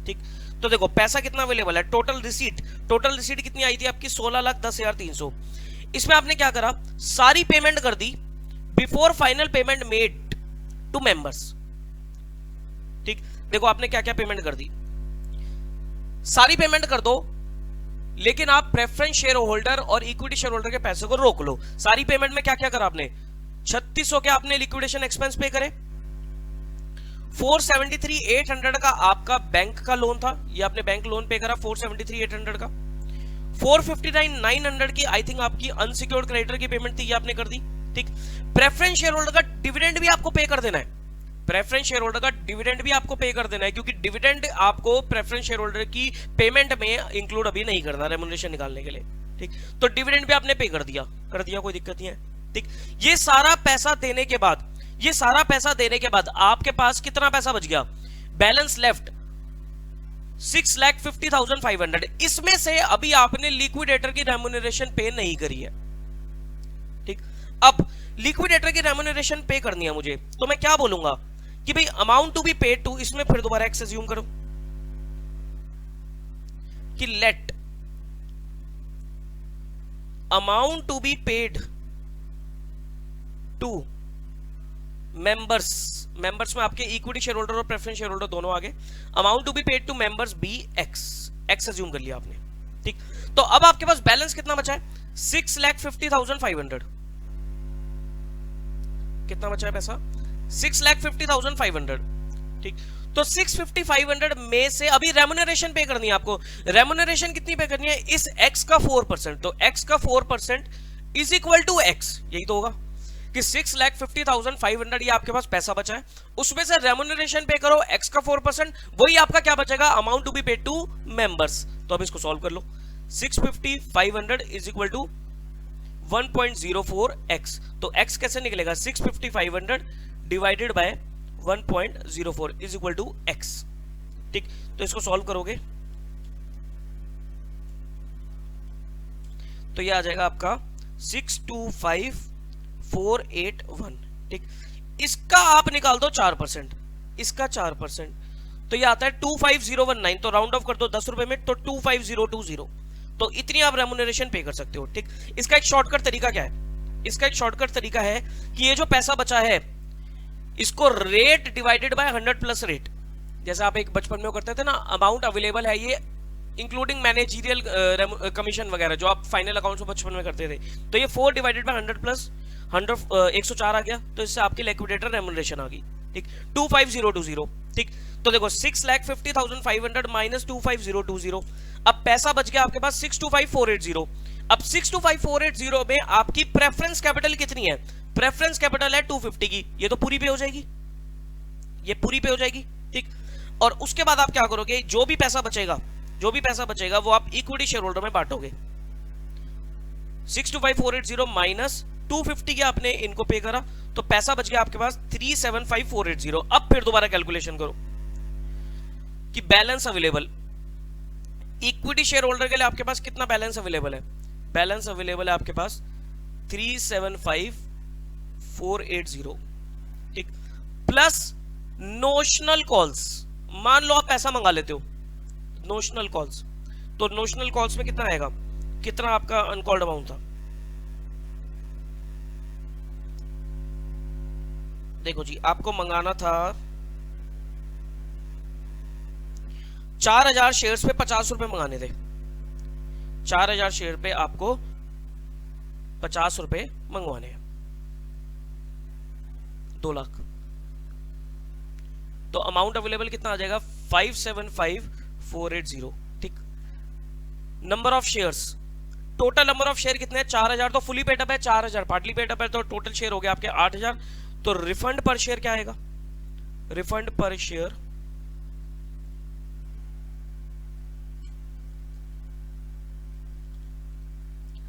ठीक, तो देखो पैसा कितना अवेलेबल है. टोटल रिसीट कितनी आई थी आपकी? 16,10,300. इसमें आपने क्या करा? सारी पेमेंट कर दी before final payment made to members. ठीक, देखो आपने क्या क्या पेमेंट कर दी. सारी पेमेंट कर दो, लेकिन आप प्रेफरेंस शेयर होल्डर और इक्विटी शेयर होल्डर के पैसे को रोक लो. सारी पेमेंट में क्या क्या करा आपने? 3600 के आपने लिक्विडेशन एक्सपेंस पे करे. 473,800 का आपका बैंक का लोन था, ये आपने बैंक लोन पे करा 473,800 का. 459,900 की आई थिंक आपकी अनसिक्योर्ड क्रेडिटर की पेमेंट थी, ये आपने कर दी. ठीक, प्रेफरेंस शेयर होल्डर का डिविडेंड भी आपको पे कर देना है. प्रेफरेंस शेयर होल्डर का डिविडेंड भी आपको पे कर देना है, क्योंकि डिविडेंड आपको प्रेफरेंस शेयर होल्डर की पेमेंट में इंक्लूड अभी नहीं करना रेम्युनरेशन निकालने के लिए. ठीक, तो डिविडेंड भी आपने पे कर दिया, कोई दिक्कत नहीं है. ठीक, ये सारा पैसा देने के बाद आपके पास कितना पैसा बच गया? Balance left 6,50,500. इसमें से अभी आपने लिक्विडेटर की रेम्युनरेशन पे नहीं करी है. ठीक, अब लिक्विडेटर की रेम्युनरेशन पे करनी है मुझे, तो मैं क्या बोलूंगा कि भाई amount to be paid to, इसमें फिर दोबारा एक्स अज्यूम करो कि let amount to be paid to members में आपके इक्विटी शेयर होल्डर और प्रेफरेंस शेयर होल्डर दोनों आगे, amount to be paid to members be X assume कर लिया आपने, ठीक। तो अब आपके पास बैलेंस कितना बचा है? 6,50,500। कितना बचा है पैसा? 6,50,500, ठीक। तो 650,500 में से अभी रेम्युनरेशन पे करनी है आपको। रेम्युनरेशन कितनी पे करनी है? इस x का 4%, तो x का 4% इज इक्वल टू x, यही तो होगा कि 6,50,500 ये आपके पास पैसा बचा है, उसमें से रेम्युनरेशन पे करो x का 4%, वही आपका क्या बचेगा? Amount to be paid to members. तो अब इसको सॉल्व कर लो। 650,500 इज इक्वल टू 1.04x, तो x कैसे निकलेगा? 650,500 divided by 1.04 is equal to x, ठीक। तो इसको सॉल्व करोगे तो ये आ जाएगा आपका 625,481, ठीक। इसका आप निकाल दो 4%, इसका 4%, तो ये आता है 25,019, तो राउंड ऑफ कर दो 10 रुपए में, तो 25,020, तो इतनी आप रेम्युनरेशन पे कर सकते हो, ठीक। इसका एक शॉर्टकट तरीका क्या है? इसका एक शॉर्टकट तरीका है कि ये जो पैसा बचा है इसको rate divided by 100 plus rate, जैसे आप एक बचपन में करते थे ना, अमाउंट अवेलेबल है ये इंक्लूडिंग मैनेजरियल कमीशन वगैरह जो आप फाइनल अकाउंट्स में बचपन में करते थे, तो ये 4 डिवाइडेड बाय 100 प्लस 100 104 आ गया, तो इससे आपकी लिक्विडेटर रेम्युनरेशन आ गई, ठीक। 25,020, ठीक। तो देखो 6,50,500 माइनस 25,020, अब पैसा बच गया आपके पास 625,480। अब 625,480 में आपकी प्रेफरेंस कैपिटल कितनी है? प्रेफरेंस कैपिटल है 250 की, ये तो पूरी पे हो जाएगी, ये पूरी पे हो जाएगी, ठीक। और उसके बाद आप क्या करोगे? जो भी पैसा बचेगा वो आप इक्विटी शेयर होल्डर में बांटोगे। 625,480 माइनस 250 के आपने इनको पे करा, तो पैसा बच गया आपके पास 375,480। अब फिर दोबारा कैलकुलेशन करो कि balance available equity share holder के लिए आपके पास कितना बैलेंस अवेलेबल है? बैलेंस अवेलेबल है आपके पास 375,480, ठीक, प्लस नोशनल कॉल्स। मान लो आप पैसा मंगा लेते हो, नोशनल कॉल्स, तो नोशनल कॉल्स में कितना आएगा? कितना आपका अनकॉल्ड अमाउंट था? देखो जी, आपको मंगाना था 4,000 शेयर्स पे 50 रुपए मंगाने थे। 4,000 शेयर पे आपको 50 रुपए मंगवाने हैं, 2 लाख। तो अमाउंट अवेलेबल कितना आ जाएगा? 575,480, ठीक। Number of shares, total number of share कितने हैं? 4,000, तो फुली पेड अप है, 4,000 पार्टली पेड अप है, तो टोटल शेयर हो गया आपके 8,000। तो रिफंड पर शेयर क्या आएगा? रिफंड पर शेयर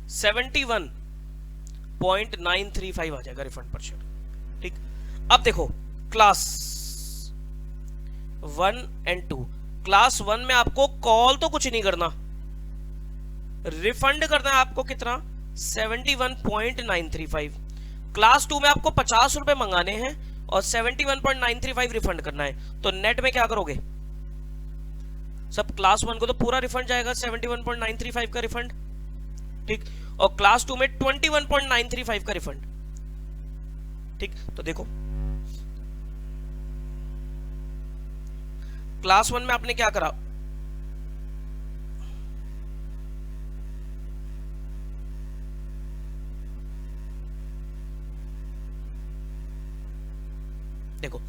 71.935 आ जाएगा रिफंड पर शेयर, ठीक। अब देखो क्लास 1 एंड 2, क्लास 1 में आपको कॉल तो कुछ नहीं करना, रिफंड करना है आपको कितना? 71.935। क्लास 2 में आपको 50 रुपए मंगाने हैं और 71.935 रिफंड करना है, तो नेट में क्या करोगे? सब क्लास 1 को तो पूरा रिफंड जाएगा 71.935 का रिफंड, ठीक, और क्लास 2 में 21.935 का रिफंड, ठीक। तो देखो क्लास 1 में आपने क्या करा? देखो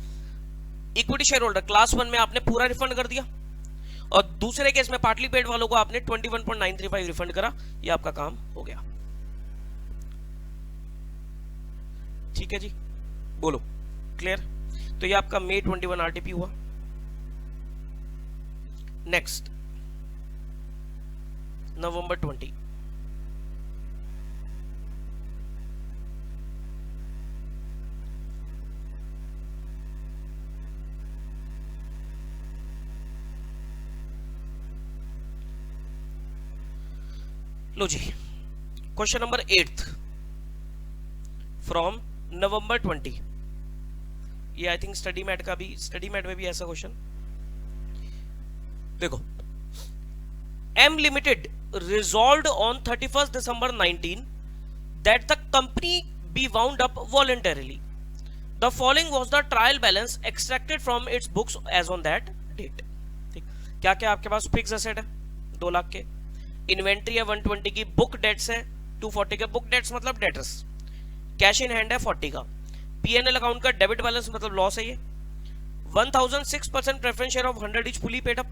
इक्विटी शेयर होल्डर क्लास 1 में आपने पूरा रिफंड कर दिया, और दूसरे केस में पार्टली पेड वालों को आपने 21.935 रिफंड करा, ये आपका काम हो गया, ठीक है जी, बोलो क्लियर? तो ये आपका May 21 आरटीपी हुआ। नेक्स्ट November 20, लो जी, क्वेश्चन नंबर 8 फ्रॉम November 20। ये आई थिंक स्टडी मैट में भी ऐसा क्वेश्चन। देखो, M limited resolved on 31st December 19 that the company be wound up voluntarily. The following was the trial balance extracted from its books as on that date. ठीक, क्या क्या आपके पास fix asset है 2 लाख के, इन्वेंट्री है 120 की, book dates है 240 के, बुक डेट्स मतलब डेटर्स, कैश इन हैंड है 40 का, पीएनएल अकाउंट का डेबिट बैलेंस मतलब लॉस है ये, 1006% preference share of 100 etch fully paid up,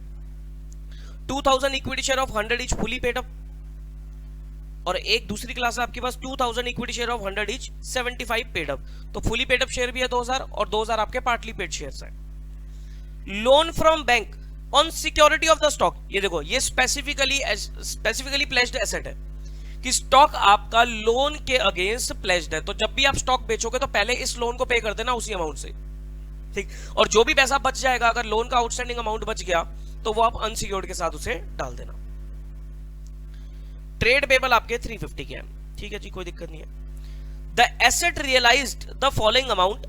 2000 equity share of 100 etch fully paid up, और एक दूसरी क्लास है आपके पास 2000 equity share of 100 etch 75 paid up. तो फुली पेड अप शेयर भी है 2000 और 2000 आपके पार्टली पेड शेयर्स है। Loan from bank on security of the stock, ये देखो ये स्पेसिफिकली प्लेज्ड एसेट है कि स्टॉक आपका लोन के अगेंस्ट प्लेज्ड है, तो जब भी आप स्टॉक बेचोगे तो पहले इस लोन को पे कर देना उसी अमाउंट से, ठीक। और जो भी पैसा बच जाएगा, अगर लोन का आउटस्टैंडिंग अमाउंट बच गया तो वो आप अनसिक्योर्ड के साथ उसे डाल देना। ट्रेड पेबल आपके 350 के हैं, ठीक है जी, कोई दिक्कत नहीं है। The asset realised the following amount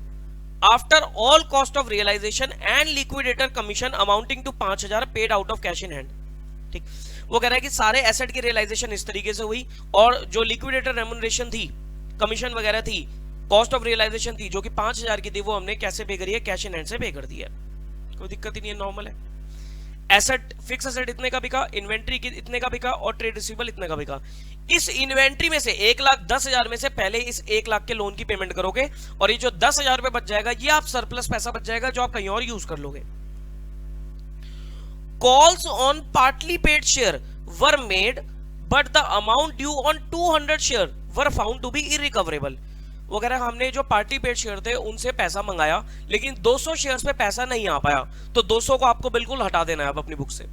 after all cost of realisation and liquidator commission amounting to 5000 paid out of cash in hand, ठीक। वो कह रहा है कि सारे एसेट की रियलाइजेशन इस तरीके से हुई और जो लिक्विडेटर रेम्युनरेशन थी, कमीशन वगैरह थी, कॉस्ट ऑफ रियलाइजेशन थी जो कि 5000 की थी, वो हमने कैसे पे करी है, कैश इन हैंड से पे कर दिया, कोई दिक्कत ही नहीं है, नॉर्मल है। एसेट, फिक्स एसेट इतने का बिका, इन्वेंट्री इतने का बिका और ट्रेड रिसीवेबल इतने का बिका। इस इन्वेंट्री में से 1,10,000 में से पहले इस 1 लाख के लोन की पेमेंट करोगे और ये जो 10,000 रुपए बच जाएगा ये आप सरप्लस पैसा बच जाएगा जो आप कहीं और यूज कर लोगे। Calls on partly paid share were made but the amount due on 200 share were found to be irrecoverable. वो कह रहा है हमने जो पार्टी पेड शेयर थे उनसे पैसा मंगाया लेकिन 200 शेयर्स पे पैसा नहीं आ पाया, तो 200 को आपको बिल्कुल हटा देना है अब अपनी बुक से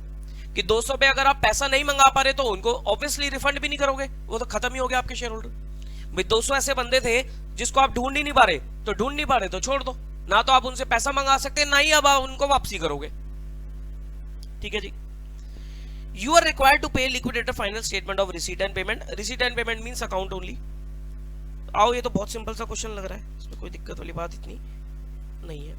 कि 200 पे अगर आप पैसा नहीं मंगा पा रहे तो उनको ऑब्वियसली रिफंड भी नहीं करोगे, वो तो खत्म ही हो गया आपके शेयर होल्डर। भाई 200 ऐसे बंदे थे जिसको आप ढूंढ ही नहीं पा रहे, तो ढूंढ नहीं पा रहे तो छोड़ दो, ना तो आप उनसे पैसा मंगा सकते ना ही अब आप उनको वापसी करोगे, ठीक है जी। यू आर रिक्वायर्ड टू पे liquidator final statement of receipt and payment. Receipt and payment means account only. आओ, ये तो बहुत सिंपल सा क्वेश्चन लग रहा है, इसमें कोई दिक्कत वाली बात इतनी नहीं है।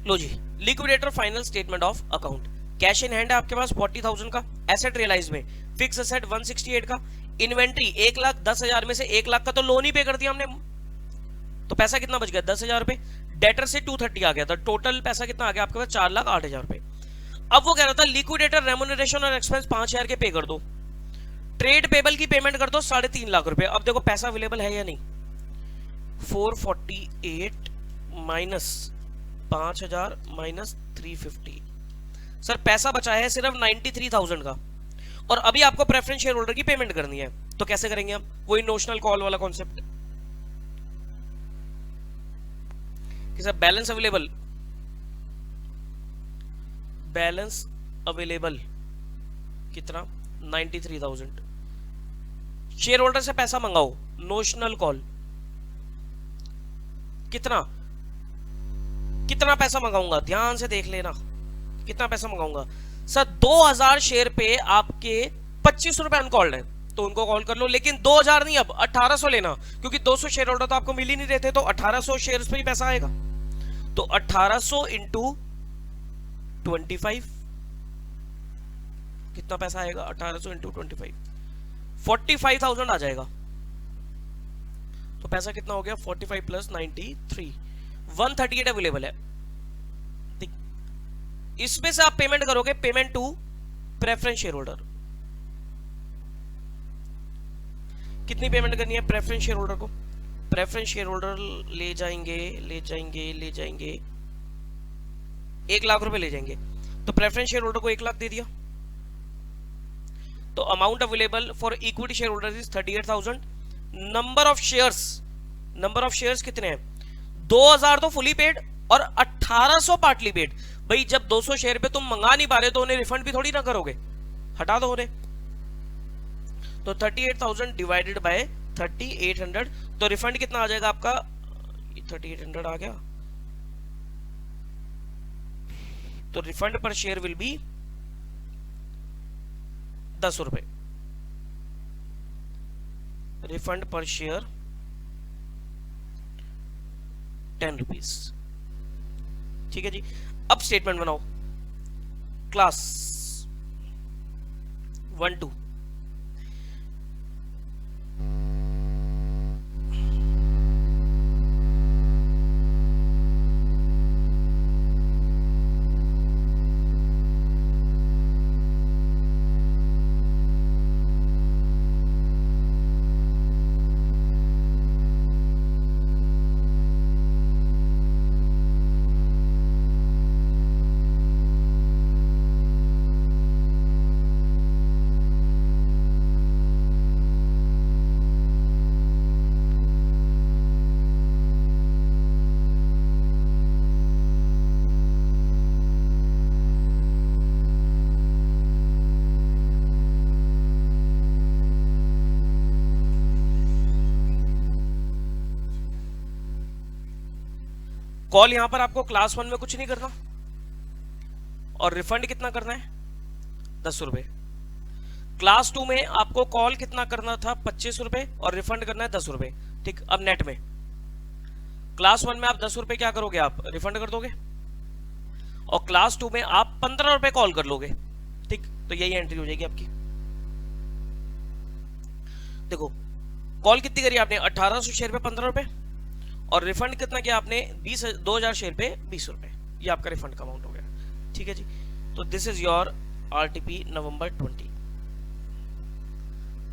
लो जी, liquidator final statement of account. Cash in hand है आपके पास 40,000 का, एसेट रियलाइज में फिक्स एसेट 168 का, इन्वेंट्री 1,10,000 में से 1 लाख का तो लोन ही पे कर दिया हमने, तो पैसा कितना बच गया 10,000 रुपए। डेटर से 230 आ गया था, टोटल पैसा कितना आ गया आपके पास 4,08,000 रुपए। अब वो कह रहा था लिक्विडेटर रेम्युनरेशन और एक्सपेंस 5,000 के पे कर दो, ट्रेड पेबल की पेमेंट कर दो 3.5 लाख रुपए। अब देखो पैसा अवेलेबल है या नहीं, 448 माइनस 5,000 माइनस 350, सर पैसा बचा है सिर्फ 93,000 का और अभी आपको प्रेफरेंस शेयर होल्डर की पेमेंट करनी है, तो कैसे करेंगे हम, वही नोशनल कॉल वाला कॉन्सेप्ट कि सर बैलेंस अवेलेबल कितना 93,000, शेयर होल्डर से पैसा मंगाओ, नोशनल कॉल कितना पैसा मंगाऊंगा, ध्यान से देख लेना कितना पैसा मंगाऊंगा। सर 2000 शेयर पे आपके 25 रुपए अनकॉल्ड है तो उनको कॉल कर लो, लेकिन 2000 नहीं, अब 1800 लेना, क्योंकि 200 शेयर होल्डर तो आपको मिल ही नहीं रहे थे, तो 1800 शेयर्स पे ही पैसा आएगा। तो 1800 इंटू 25 कितना पैसा आएगा, 1800 इंटू 25 45,000 आ जाएगा। तो पैसा कितना हो गया 45 प्लस 93 138 अवेलेबल है। इसमें से आप पेमेंट करोगे, payment to preference share holder. कितनी पेमेंट करनी है प्रेफरेंस शेयर होल्डर को, प्रेफरेंस शेयर होल्डर ले जाएंगे 1 लाख रुपए ले जाएंगे, तो प्रेफरेंस शेयर होल्डर को 1 लाख दे दिया, तो amount available for equity share holder is 38,000। Number of shares कितने हैं, 2000 तो फुली पेड और 1800 पार्टली पेड। भाई जब 200 शेयर पे तुम मंगा नहीं पा रहे तो उन्हें रिफंड भी थोड़ी ना करोगे, हटा दो उन्हें। तो 38,000 डिवाइडेड बाय 3800, तो रिफंड कितना आ जाएगा आपका, 3800 आ गया, तो रिफंड पर शेयर विल बी 10 रुपए। रिफंड पर शेयर 10 रुपीज। ठीक है जी। अब स्टेटमेंट बनाओ, क्लास 1 2 कॉल यहां पर आपको क्लास 1 में कुछ नहीं करना, और रिफंड कितना करना है 10 रुपए। क्लास 2 में आपको कॉल कितना करना था 25 रुपए और रिफंड करना है 10 रुपए। ठीक, अब नेट में क्लास 1 में आप 10 रुपए क्या करोगे, आप रिफंड कर दोगे, और क्लास 2 में आप 15 रुपए कॉल कर लोगे। ठीक, तो यही एंट्री हो जाएगी आपकी। देखो कॉल कितनी करी आपने 1800 शेयर पे 15 रुपए, और रिफंड कितना किया आपने 2000 शेयर पे 20 रुपए। ये आपका रिफंड का अमाउंट हो गया। ठीक है जी। तो this is your RTP November 20।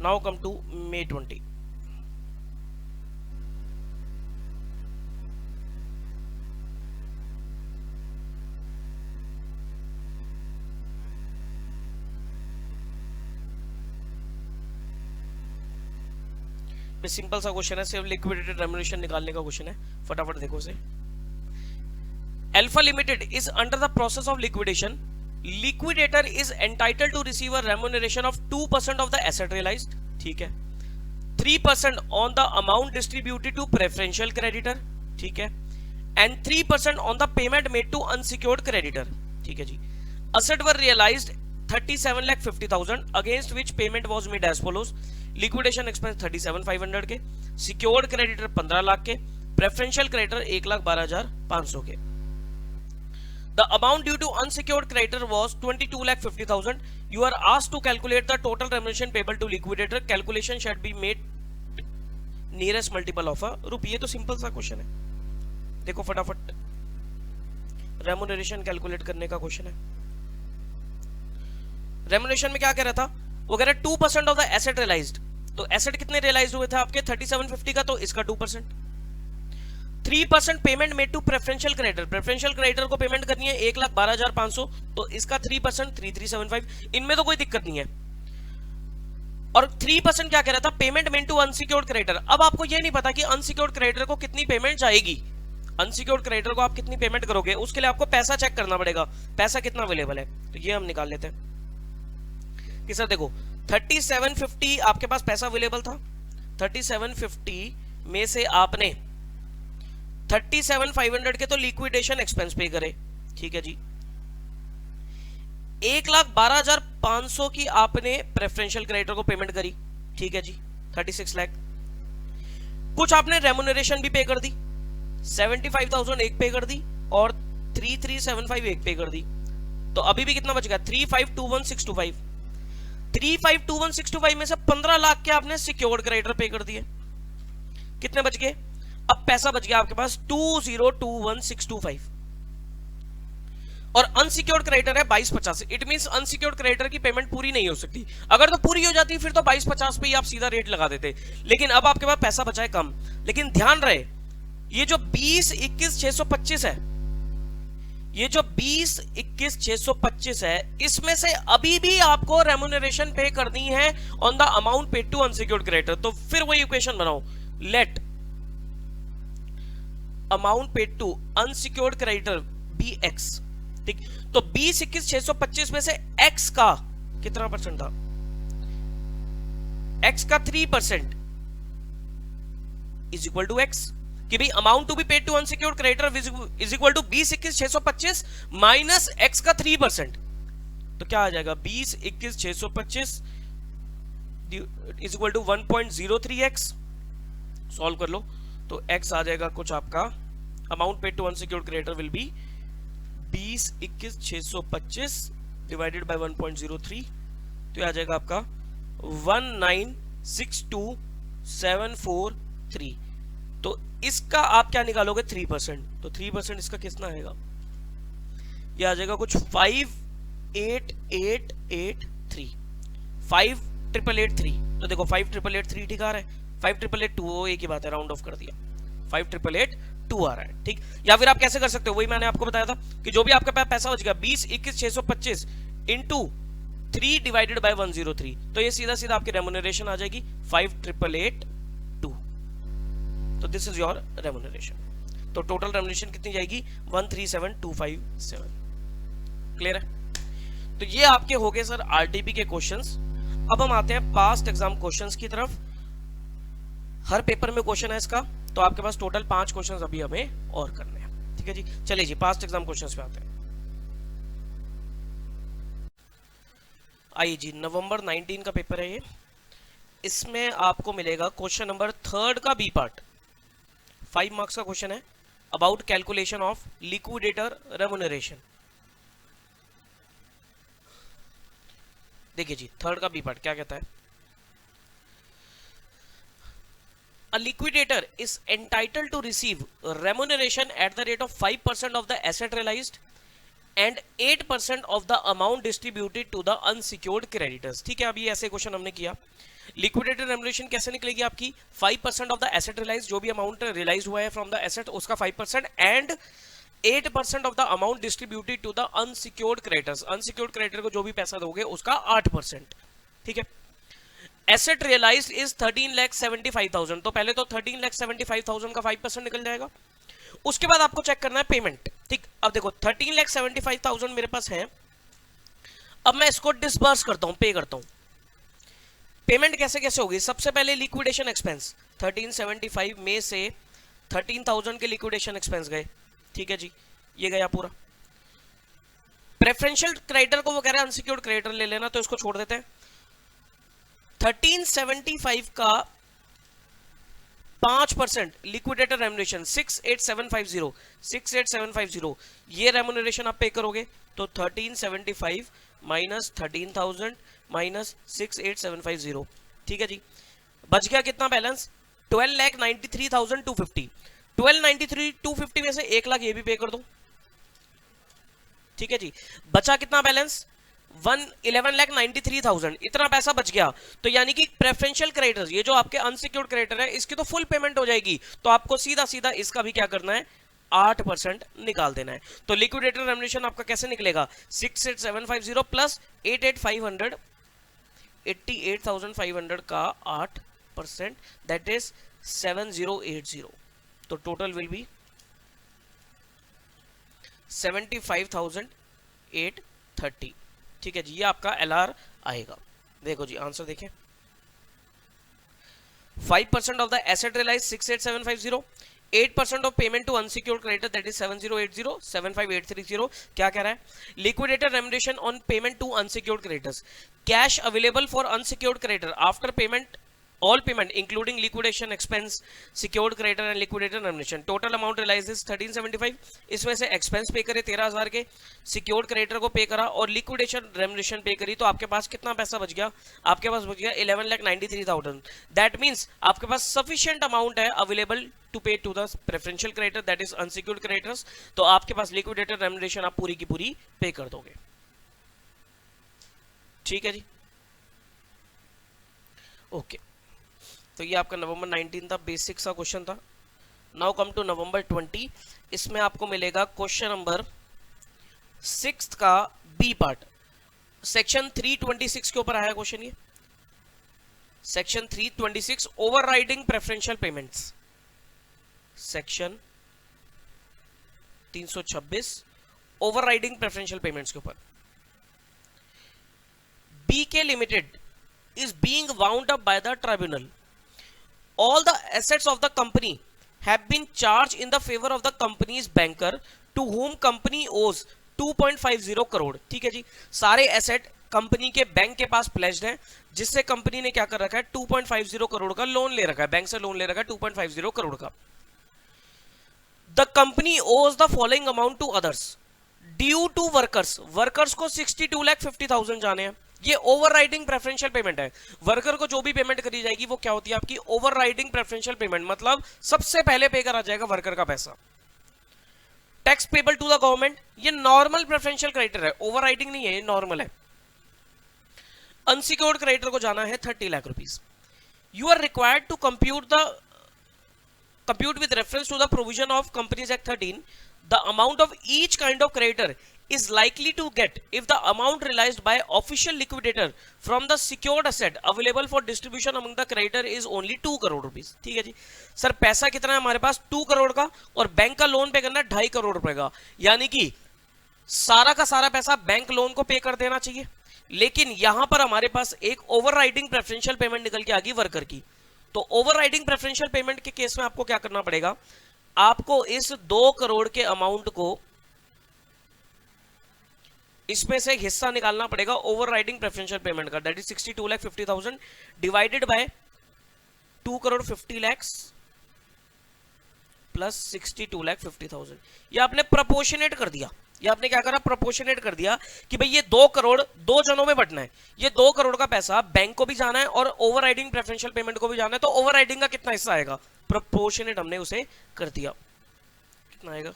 Now come to May 20। Simple सा क्वेश्चन है, सिर्फ लिक्विडेटेड रेम्युनरेशन निकालने का क्वेश्चन है। फटाफट देखो इसे। Alpha limited is under the process of liquidation. Liquidator is entitled to receive a remuneration of 2% of the asset realised. ठीक है। 3% on the amount distributed to preferential creditor. ठीक है। And 3% on the payment made to unsecured creditor. ठीक है जी। Asset were realised 37,50,000 against which payment was made as follows. Liquidation expense 37,500 के, secured creditor 15 lakh के, preferential creditor 1,12,500 के। The amount due to unsecured creditor was 22,50,000. You are asked to calculate the total remuneration payable to liquidator. Calculation should be made nearest multiple of a rupee. ये तो simple सा question है। देखो फटाफट remuneration calculate करने का question है। Remuneration में क्या कह रहा था, वो कह रहा है 2% ऑफ द एसेट रियलाइज्ड। तो एसेट कितने रियलाइज हुए थे आपके 3750 का, तो इसका 2%। 3% payment made to preferential creditor. Preferential creditor को पेमेंट करनी है 1,12,500, तो इसका 3% 3375। इनमें तो कोई दिक्कत नहीं है। और 3% क्या कह रहा था, payment made to unsecured creditor. अब आपको ये नहीं पता कि अनसिक्योर्ड क्रेडिटर को कितनी पेमेंट जाएगी। अनसिक्योर्ड क्रेडिटर को आप कितनी पेमेंट करोगे, उसके लिए आपको पैसा चेक करना पड़ेगा, पैसा कितना अवेलेबल है। तो ये हम निकाल लेते हैं कि सर देखो 3750 आपके पास पैसा अवेलेबल था। 3750 में से आपने 37,500 के तो लिक्विडेशन एक्सपेंस पे करे। ठीक है जी। 1,12,500 की आपने प्रेफरेंशियल क्रेडिटर को पेमेंट करी। ठीक है जी। 36 लाख। कुछ आपने रेमुनरेशन भी पे कर दी, 75,000 एक पे कर दी और 3375 एक पे कर दी। तो अभी भी कितना बच गया 3521,625। 3521,625 में से 15 लाख के आपने सिक्योर्ड क्रेडिटर पे कर दिए। कितने बच गए, अब पैसा बच गया आपके पास 2021,625 और अनसिक्योर्ड क्रेडिटर है 2250। इट मींस अनसिक्योर्ड क्रेडिटर की पेमेंट पूरी नहीं हो सकती। अगर तो पूरी हो जाती फिर तो 2250 पे ही आप सीधा रेट लगा देते, लेकिन अब आपके पास पैसा बचा है कम। लेकिन ध्यान रहे ये जो 20,21,625 है, ये जो 20,21,625 है, इसमें से अभी भी आपको रेम्युनरेशन पे करनी है on the amount paid to unsecured creditor. तो फिर वही इक्वेशन बनाओ, let amount paid to unsecured creditor be X. ठीक, तो 20,21,625 में से एक्स का कितना परसेंट था, एक्स का 3% इज इक्वल टू एक्स, कि भाई amount to be paid to unsecured creditor is equal to 20,21,625 minus X का 3%। तो क्या आ जाएगा 20,21,625 is equal to 1.03x। Solve कर लो तो x आ जाएगा कुछ आपका, amount paid to unsecured creditor will be 20,21,625 divided by 1.03, तो आ जाएगा आपका 1962,743। तो इसका आप क्या निकालोगे 3%, तो 3% इसका कितना आएगा, ये आ जाएगा कुछ 58883, 58883। तो देखो 58883 ठीक आ रहा है, 58882 एक ही बात है, राउंड ऑफ कर दिया, 58882 आ रहा है, ठीक। या फिर आप कैसे कर सकते हो, वही मैंने आपको बताया था कि जो भी आपके पास पैसा बच गया 20,21,625 इंटू 3 डिवाइडेड बाय 103, तो ये सीधा सीधा आपकी रेम्यूनरेशन आ जाएगी 58882। तो दिस इज योर रेम्यूनरेशन। तो टोटल रेम्यूनरेशन कितनी जाएगी 137257। क्लियर है? तो ये आपके हो गए सर आरटीपी के क्वेश्चंस। अब हम आते हैं पास्ट एग्जाम क्वेश्चंस की तरफ। हर पेपर में क्वेश्चन है इसका, तो आपके पास टोटल 5 क्वेश्चंस अभी हमें और करने हैं, ठीक है जी। चलिए जी पास्ट एग्जाम क्वेश्चंस पे आते हैं। आइए जी, नवंबर 19 का पेपर है ये। इसमें आपको मिलेगा क्वेश्चन नंबर 3 का बी पार्ट, 5 मार्क्स का क्वेश्चन है, about calculation of liquidator remuneration. देखिए जी 3 का बी पार्ट क्या कहता है, A liquidator is entitled to receive remuneration at the rate of 5% of the asset realized and 8% of the amount distributed to the unsecured creditors। ठीक है, अभी ऐसे question हमने किया। लिक्विडेटर रेम्यूनरेशन कैसे निकलेगी आपकी, 5% ऑफ द एसेट रिलाइज, जो भी अमाउंट रिलाइज हुआ है फ्रॉम द एसेट उसका 5%, and 8% of the amount distributed to the unsecured creditors. Unsecured creditor को जो भी पैसा दोगे उसका 8%, ठीक है। एसेट रियलाइज्ड इज 13,75,000, तो पहले तो 13,75,000 का 5% निकल जाएगा। उसके बाद आपको चेक करना है पेमेंट, ठीक। अब देखो 13,75,000 मेरे पास है, अब मैं इसको डिसबर्स करता हूं, पे करता हूं। पेमेंट कैसे कैसे होगी, सबसे पहले लिक्विडेशन एक्सपेंस 1375 में से 13,000 के लिक्विडेशन एक्सपेंस गए, ठीक है जी, ये गया पूरा। प्रेफरेंशियल क्रेडिटर को वो कह रहे हैं अनसिक्योर्ड क्रेडिटर ले लेना, तो इसको छोड़ देते हैं। 1375 का 5% लिक्विडेटर रेम्यूनरेशन 68750, 68750 ये रेम्यूनरेशन आप पे करोगे, तो 1375 माइनस 13,000 माइनस 68750, ठीक है जी। बच गया कितना बैलेंस, 12,93,250। 12,93,250 में से 1 लाख ये भी पे कर दो, ठीक है जी। बचा कितना बैलेंस 11,93,000, इतना पैसा बच गया। तो यानी कि प्रेफरेंशियल क्रेडिटर्स, ये जो आपके अनसिक्योर्ड क्रेडिटर है, इसकी तो फुल पेमेंट हो जाएगी, तो आपको सीधा सीधा इसका भी क्या करना है 8% निकाल देना है। तो लिक्विडेटर रेम्यूनरेशन आपका कैसे निकलेगा 68750 प्लस 88,500, 88,500 का 8%, दैट इज 7080। तो टोटल विल बी 75,830, ठीक है जी। ये आपका एलआर आएगा। देखो जी आंसर देखें, 5% of the asset realise 68750, 8% of payment to unsecured creditor that is 7080, 75830। क्या कह रहा है, liquidator remuneration on payment to unsecured creditors, cash available for unsecured creditor after payment all payment including liquidation expense, secured creditor and liquidator remuneration, total amount realized is 1375। इसमें से expense पे करे 13,000 के, secured creditor को पे करा और liquidation remuneration पे करी, तो आपके पास कितना पैसा बच गया, आपके पास बच गया 11,93,000। that means आपके पास sufficient amount है available to pay to the preferential creditor that is unsecured creditors, तो आपके पास liquidator remuneration आप पूरी की पूरी पे कर दोगे, ठीक है जी, ओके। तो ये आपका नवंबर 19 था, बेसिक सा क्वेश्चन था। नाउ कम टू नवंबर 20, इसमें आपको मिलेगा क्वेश्चन नंबर 6 का बी पार्ट, सेक्शन 326 के ऊपर आया क्वेश्चन ये, section 326 overriding preferential payments, section 326 overriding preferential payments के ऊपर। BK limited is being wound up by the tribunal. All the assets of the company have been charged in the favor of the company's banker to whom company owes 2.50 crore, ठीक है जी। सारे asset company के bank के पास pledged है, जिससे company ने क्या कर रखा है 2.50 करोड़ का लोन ले रखा है, बैंक से लोन ले रखा है 2.50 करोड़ का। The company owes the following amount to others due to workers, workers को 62,50,000 जाने हैं, ये ओवरराइडिंग प्रेफरेंशियल पेमेंट है। वर्कर को जो भी पेमेंट करी जाएगी वो क्या होती है आपकी ओवरराइडिंग प्रेफरेंशियल पेमेंट, मतलब सबसे पहले पे करा जाएगा वर्कर का पैसा। Tax payable to the government, ये नॉर्मल प्रेफरेंशियल क्रेडिटर है, ओवरराइडिंग नहीं है, ये नॉर्मल है। अनसिक्योर्ड क्रेडिटर को जाना है 30 lakh rupees. You are required to compute with reference to the provision of Companies Act 13 the amount of each kind of creditor is likely to get if the amount realized by official liquidator from the secured asset available for distribution among the creditor is only 2 crore rupees. ठीक है जी sir, पैसा कितना है हमारे पास 2 करोड़ का, और bank का loan पे करना 2.5 करोड़ रुपए का, यानी कि सारा का सारा पैसा बैंक लोन को पे कर देना चाहिए। लेकिन यहां पर हमारे पास एक ओवरराइडिंग प्रेफरेंशियल पेमेंट निकल के आ गई वर्कर की। तो ओवरराइडिंग प्रेफरेंशियल पेमेंट के केस में आपको क्या करना पड़ेगा, आपको इस 2 करोड़ के अमाउंट को इसमें से हिस्सा निकालना पड़ेगा ओवरराइडिंग प्रेफरेंशियल पेमेंट का, that is 62,50,000 divided by 2 crore 50 lakh plus 62,50,000। ये आपने प्रोपोर्शनेट कर दिया, ये आपने क्या करा प्रोपोर्शनेट कर दिया कि भाई ये 2 करोड़ 2 जनों में बंटना है, ये 2 करोड़ का पैसा बैंक को भी जाना है और ओवरराइडिंग प्रेफरेंशियल पेमेंट को भी जाना है, तो ओवरराइडिंग का कितना हिस्सा आएगा, प्रोपोर्शनेट हमने उसे कर दिया। कितना आएगा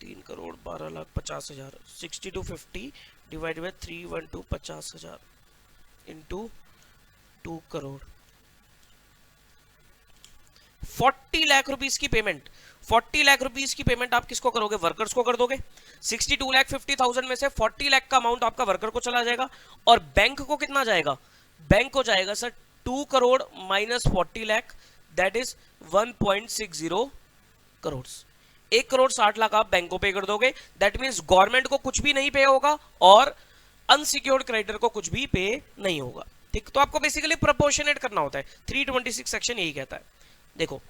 3,12,50,000 6250 divide by 3,12,50,000 into 2 crore 40 lakh rupees की पेमेंट। 40 लाख रुपीस की पेमेंट आप किसको करोगे, वर्कर्स को कर दोगे। 62,50,000 में से 40 लाख का अमाउंट आपका वर्कर को चला जाएगा, और बैंक को कितना जाएगा, बैंक को जाएगा sir 2 crore minus 40 lakh, that is 1.60 crore. 1 crore 60 lakh आप बैंक को पे कर दोगे, दैट मीन्स गवर्नमेंट को कुछ भी नहीं पे होगा और अनसिक्योर्ड क्रेडिटर को कुछ भी पे नहीं होगा। ठीक, तो आपको बेसिकली प्रोपोर्शनेट करना होता है। 326 सेक्शन यही कहता है। देखो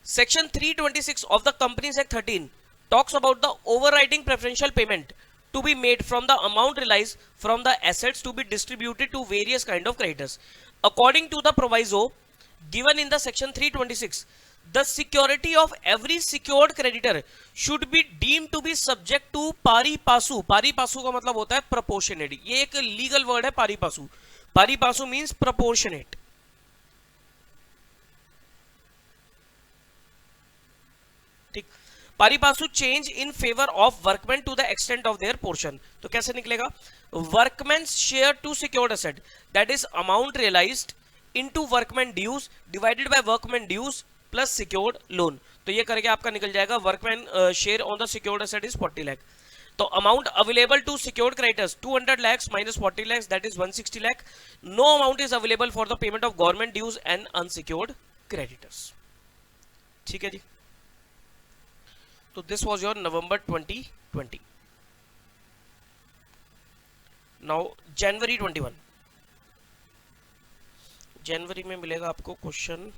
section 326 of the companies act 13 talks about the overriding preferential payment to be made from the amount realise from the assets to be distributed to various kind of creditors according to the proviso given in the section 326 the security of every secured creditor should be deemed to be subject to pari passu। pari passu का मतलब होता है proportionate, ये एक legal word है pari passu। pari passu means proportionate। ठीक, pari passu change in favor of workmen to the extent of their portion। तो कैसे निकलेगा, workmen's share to secured asset that is amount realized into workmen dues divided by workmen dues plus secured loan. तो ये करके आपका निकल जाएगा workman share on the secured asset is 40 lakh. तो amount available to secured creditors 200 lakh minus 40 lakh that is 160 lakh. No amount is available for the payment of government dues and unsecured creditors. ठीक है जी, तो this was your November 2020। Now January 21, जनवरी में मिलेगा आपको question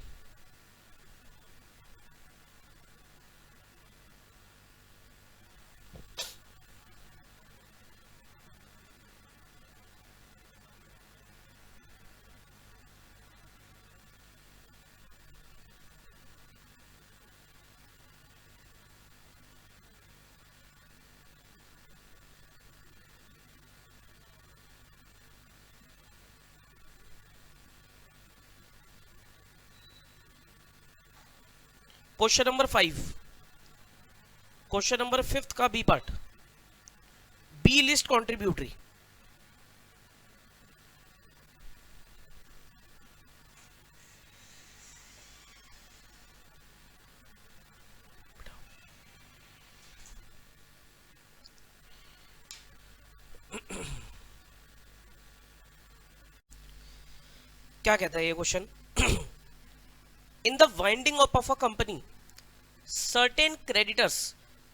question number 5, question number 5 का B part, B list contributory. क्या कहता है ये क्वेश्चन, in the winding up of a company certain creditors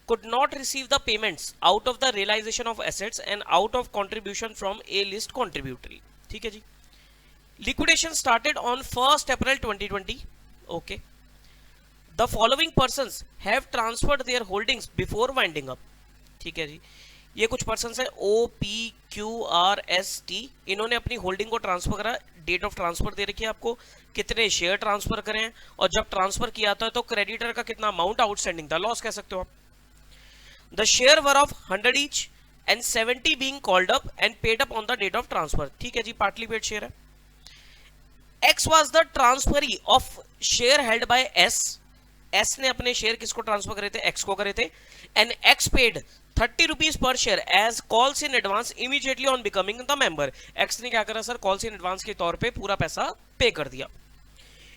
could not receive the payments out of the realization of assets and out of contribution from a list contributory। ठीक है जी, liquidation started on 1st April 2020। okay, the following persons have transferred their holdings before winding up. ठीक है जी, ये कुछ persons है OPQRST, इन्होंने अपनी होल्डिंग को ट्रांसफर करा। डेट ऑफ ट्रांसफर दे रखी है आपको, कितने शेयर ट्रांसफर करें हैं, और जब ट्रांसफर किया था तो क्रेडिटर का कितना अमाउंट आउटस्टैंडिंग था, लॉस कह सकते हो आप। The share were of 100 each and 70 being called up and paid up on the date of transfer. ठीक है जी, पार्टली पेड शेयर है। X was the transferee of share held by S. S ने अपने शेयर किसको transfer करे थे, X को करे थे। And X paid 30 rupees per share as calls in advance immediately on becoming the member. X ने क्या करा सर, कॉल्स इन एडवांस के तौर पे पूरा पैसा पे कर दिया।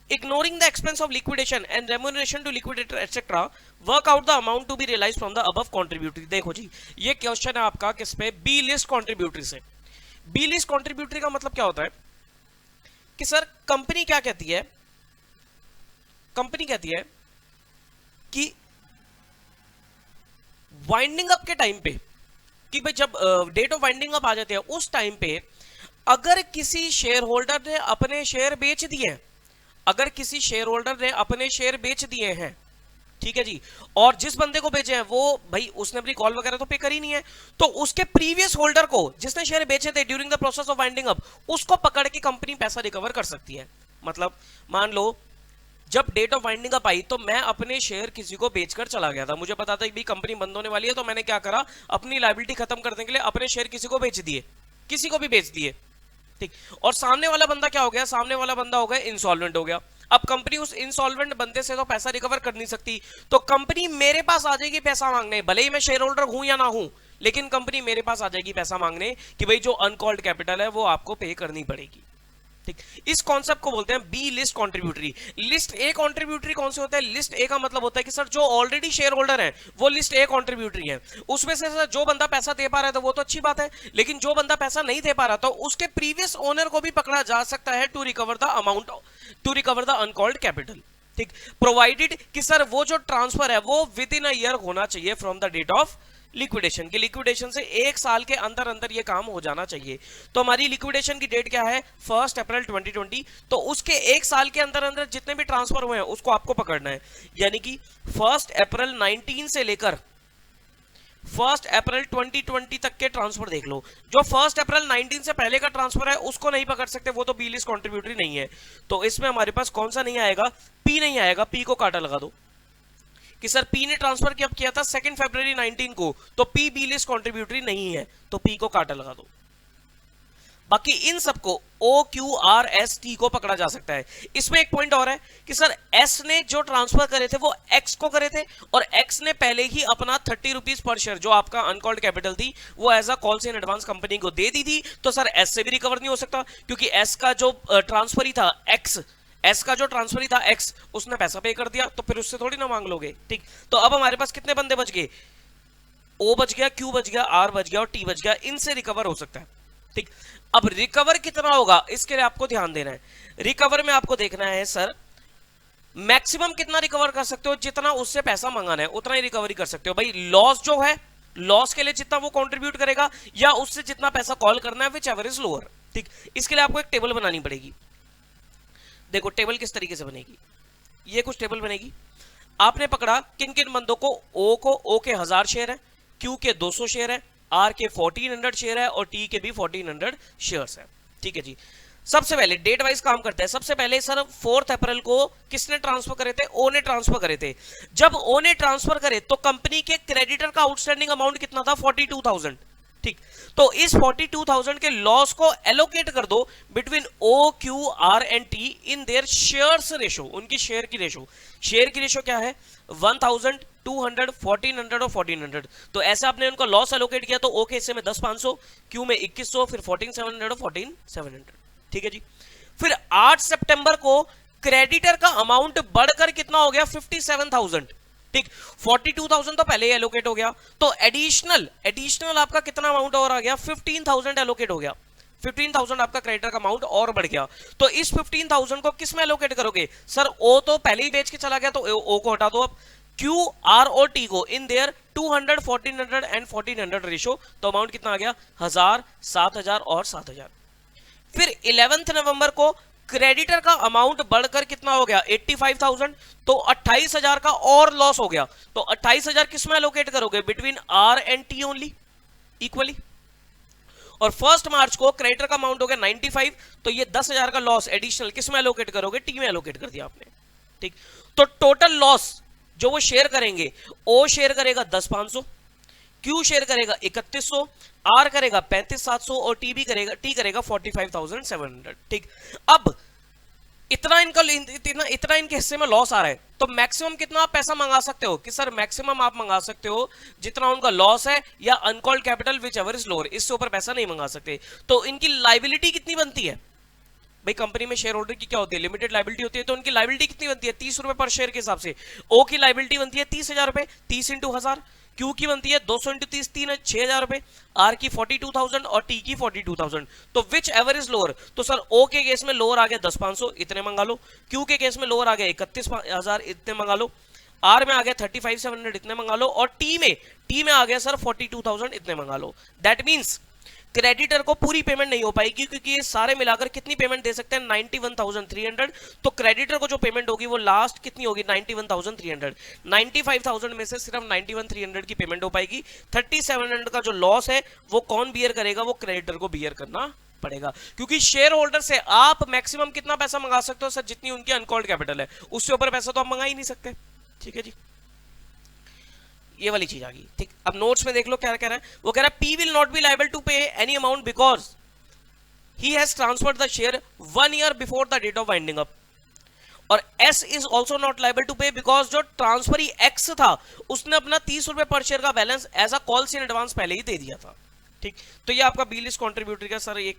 Ignoring the expense of liquidation and remuneration to liquidator etc. work out the amount to be realized from the above contributory। देखो जी, ये क्वेश्चन है आपका किस पे, बी लिस्ट कॉन्ट्रीब्यूटरी से। बी लिस्ट कॉन्ट्रीब्यूटरी का मतलब क्या होता है कि सर कंपनी क्या कहती है, कंपनी कहती है कि वाइंडिंग अप के टाइम पे, कि भाई जब डेट ऑफ वाइंडिंग अप आ जाते हैं उस टाइम पे अगर किसी शेयर होल्डर ने अपने शेयर बेच दिए हैं, अगर किसी शेयर होल्डर ने अपने शेयर बेच दिए हैं, ठीक है जी, और जिस बंदे को बेचे हैं वो भाई उसने अपनी कॉल वगैरह तो पे करी नहीं है, तो उसके प्रीवियस होल्डर को जिसने शेयर बेचे थे during the process of winding up, उसको पकड़ के कंपनी पैसा रिकवर कर सकती है। मतलब मान लो जब डेट ऑफ वाइंडिंग अप आई तो मैं अपने शेयर किसी को बेचकर चला गया था, मुझे पता था कि कंपनी बंद होने वाली है, तो मैंने क्या करा, अपनी लायबिलिटी खत्म करने के लिए अपने शेयर किसी को बेच दिए, किसी को भी बेच दिए। ठीक, और सामने वाला बंदा क्या हो गया, सामने वाला बंदा हो गया इंसॉल्वेंट हो गया। अब कंपनी उस इंसॉल्वेंट बंदे से तो पैसा रिकवर कर नहीं सकती, तो कंपनी मेरे पास आ जाएगी पैसा मांगने, भले ही मैं शेयर होल्डर हूं या ना हूं, लेकिन कंपनी मेरे पास आ जाएगी पैसा मांगने कि भाई जो अनकॉल्ड कैपिटल है वो आपको पे करनी पड़ेगी। ठीक, इस कॉन्सेप्ट को बोलते हैं B list contributory. List A contributory कौन से होता है, लिस्ट ए का मतलब होता है कि सर जो ऑलरेडी शेयर होल्डर है वो लिस्ट ए कॉन्ट्रीब्यूटरी है, उसमें से सर जो बंदा पैसा दे पा रहा है तो वो तो अच्छी बात है, लेकिन जो बंदा पैसा नहीं दे पा रहा तो उसके प्रीवियस ओनर को भी पकड़ा जा सकता है to recover the amount, to recover the uncalled capital. ठीक, प्रोवाइडेड कि सर वो जो ट्रांसफर है वो विद इन अ ईयर होना चाहिए from the date of liquidation, की लिक्विडेशन से 1 साल के अंदर अंदर ये काम हो जाना चाहिए। तो हमारी लिक्विडेशन की डेट क्या है, 1 अप्रैल 2020, तो उसके 1 साल के अंदर अंदर जितने भी ट्रांसफर हुए हैं उसको आपको पकड़ना है, यानी कि 1 अप्रैल 19 से लेकर 1 अप्रैल 2020 तक के ट्रांसफर देख लो। जो 1 अप्रैल 19 से पहले का ट्रांसफर है उसको नहीं पकड़ सकते, वो तो बी लिस्ट कॉन्ट्रीब्यूटरी नहीं है। तो इसमें हमारे पास कौन सा नहीं आएगा, पी नहीं आएगा, पी को काटा लगा दो कि सर पी ने ट्रांसफर कब किया था, 2 फरवरी 19 को, तो पी बी लिस्ट कॉन्ट्रीब्यूटरी नहीं है, तो पी को काटा लगा दो। बाकी इन सबको OQRST को पकड़ा जा सकता है। इसमें एक पॉइंट और है कि सर एस ने जो ट्रांसफर करे थे वो एक्स को करे थे, और एक्स ने पहले ही अपना 30 रुपीज पर शेयर जो आपका अनकॉल्ड कैपिटल थी वो as a calls in advance company को दे दी थी, तो सर एस से भी रिकवर नहीं हो सकता, क्योंकि एस का जो ट्रांसफर ही था एस का जो ट्रांसफर ही था एक्स, उसने पैसा पे कर दिया, तो फिर उससे थोड़ी ना मांग लोगे। ठीक, तो अब हमारे पास कितने बंदे बच गए, ओ बच गया, क्यू बच गया, आर बच गया और टी बच गया, इनसे रिकवर हो सकता है। ठीक, अब रिकवर कितना होगा इसके लिए आपको ध्यान देना है। रिकवर में आपको देखना है सर मैक्सिमम कितना रिकवर कर सकते हो, जितना उससे पैसा मंगाना है उतना ही रिकवरी कर सकते हो। भाई लॉस जो है, लॉस के लिए जितना वो कंट्रीब्यूट करेगा या उससे जितना पैसा कॉल करना है, विच एवर इज लोअर। ठीक, इसके लिए आपको एक टेबल बनानी पड़ेगी। देखो टेबल किस तरीके से बनेगी, ये कुछ टेबल बनेगी। आपने पकड़ा किन किन बंदों को, ओ के 1000 शेयर है, क्यू के 200 शेयर है, आर के 1400 शेयर है और टी के भी 1400 शेयर्स है। ठीक है जी, सबसे पहले डेट वाइज काम करते हैं। सबसे पहले सर 4 अप्रैल को किसने ट्रांसफर करे थे, ओ ने ट्रांसफर करे थे। जब ओ ने ट्रांसफर करे तो कंपनी के क्रेडिटर का आउटस्टैंडिंग अमाउंट कितना था, 42,000। ठीक, तो इस 42,000 के लॉस को एलोकेट कर दो between O, Q, R and T in their shares ratio, उनकी शेयर की रेशो। शेयर की रेशो क्या है, 1000, 200, 1400 और 1400। तो ऐसे आपने उनका लॉस एलोकेट किया, तो ओ के हिस्से में 10,500, क्यू में 2100, फिर 14,700 और 14,700। ठीक है जी, फिर 8 सितंबर को क्रेडिटर का अमाउंट बढ़कर कितना हो गया, 57,000। ठीक, 42,000 तो पहले ही एलोकेट हो गया, तो एडिशनल आपका कितना अमाउंट और आ गया, 15,000 एलोकेट हो गया। 15,000 आपका क्रेडिटर का अमाउंट और बढ़ गया। तो इस 15,000 को किस में एलोकेट करोगे, सर ओ तो पहले ही बेच के चला गया तो ओ को हटा दो। अब क्यू, आर और टी को इन देयर 200, 1400 एंड 1400 रेशो, तो अमाउंट कितना आ गया, 1000, 7000 और 7000। फिर 11 नवंबर को क्रेडिटर का अमाउंट बढ़कर कितना हो गया 85,000, तो 28,000 का और लॉस हो गया, तो 28,000 किस में एलोकेट करोगे, between R and T only equally. और 1 मार्च को क्रेडिटर का अमाउंट हो गया 95, तो ये 10,000 का लॉस एडिशनल किस में एलोकेट करोगे, टी में एलोकेट कर दिया आपने, ठीक। तो टोटल लॉस जो वो शेयर करेंगे, ओ शेयर करेगा 10,500, क्यू शेयर करेगा 3100, आर करेगा 35,700 और टी भी करेगा, टी करेगा 45,700, ठीक। अब इतना इनके हिस्से में लॉस आ रहा है, तो मैक्सिमम कितना आप पैसा मंगा सकते हो, कि सर मैक्सिमम आप मंगा सकते हो जितना उनका लॉस है, या uncalled capital which ever is lower, इससे ऊपर पैसा नहीं मंगा सकते। तो इनकी लाइबिलिटी कितनी बनती है भाई, कंपनी में शेयर होल्डर की क्या होती है, लिमिटेड लाइबिलिटी होती है, तो उनकी लाइबिलिटी कितनी बनती है 30 रुपए पर शेयर के हिसाब से। ओ की लाइबिलिटी बनती है 30,000 रुपए, 30 इंटू 1000। क्यू की बनती है 200 इंटू 30, 6,000 रुपए। आर की 42,000 और टी की 42,000। तो विच एवर इज लोअर, तो सर ओ के केस में लोअर आ गया 10,500, इतने मंगा लो। क्यू के केस में लोअर आ गया 31,000, इतने मंगा लो। आर में आ गया 35,700, इतने मंगा लो। और टी में आ गया सर 42,000, इतने मंगा लो। दैट मीन्स क्रेडिटर को पूरी पेमेंट नहीं हो पाएगी, क्योंकि ये सारे मिलाकर कितनी पेमेंट दे सकते हैं 91,300। तो क्रेडिटर को जो पेमेंट होगी वो लास्ट कितनी होगी 91,300। 95,000 में से सिर्फ 91,300 की पेमेंट हो पाएगी। 3700 का जो लॉस है वो कौन बियर करेगा, वो क्रेडिटर को बियर करना पड़ेगा, क्योंकि शेयर होल्डर से आप मैक्सिमम कितना पैसा मंगा सकते हो सर, जितनी उनकी अनकॉल्ड कैपिटल है, उससे ऊपर पैसा तो आप मंगा ही नहीं सकते, ठीक है जी। ये वाली चीज आ गई, ठीक। अब नोट्स में देख लो क्या कह रहा है, वो कह रहा है P will not be liable to pay any amount because he has transferred the share 1 year before the date of winding up. और S is also not liable to pay because जो ट्रांसफरी एक्स था उसने अपना 30 रुपए पर share का balance as a calls in advance पहले ही दे दिया था, ठीक। तो ये आपका बी लिस्ट कॉन्ट्रीब्यूटरी का सर एक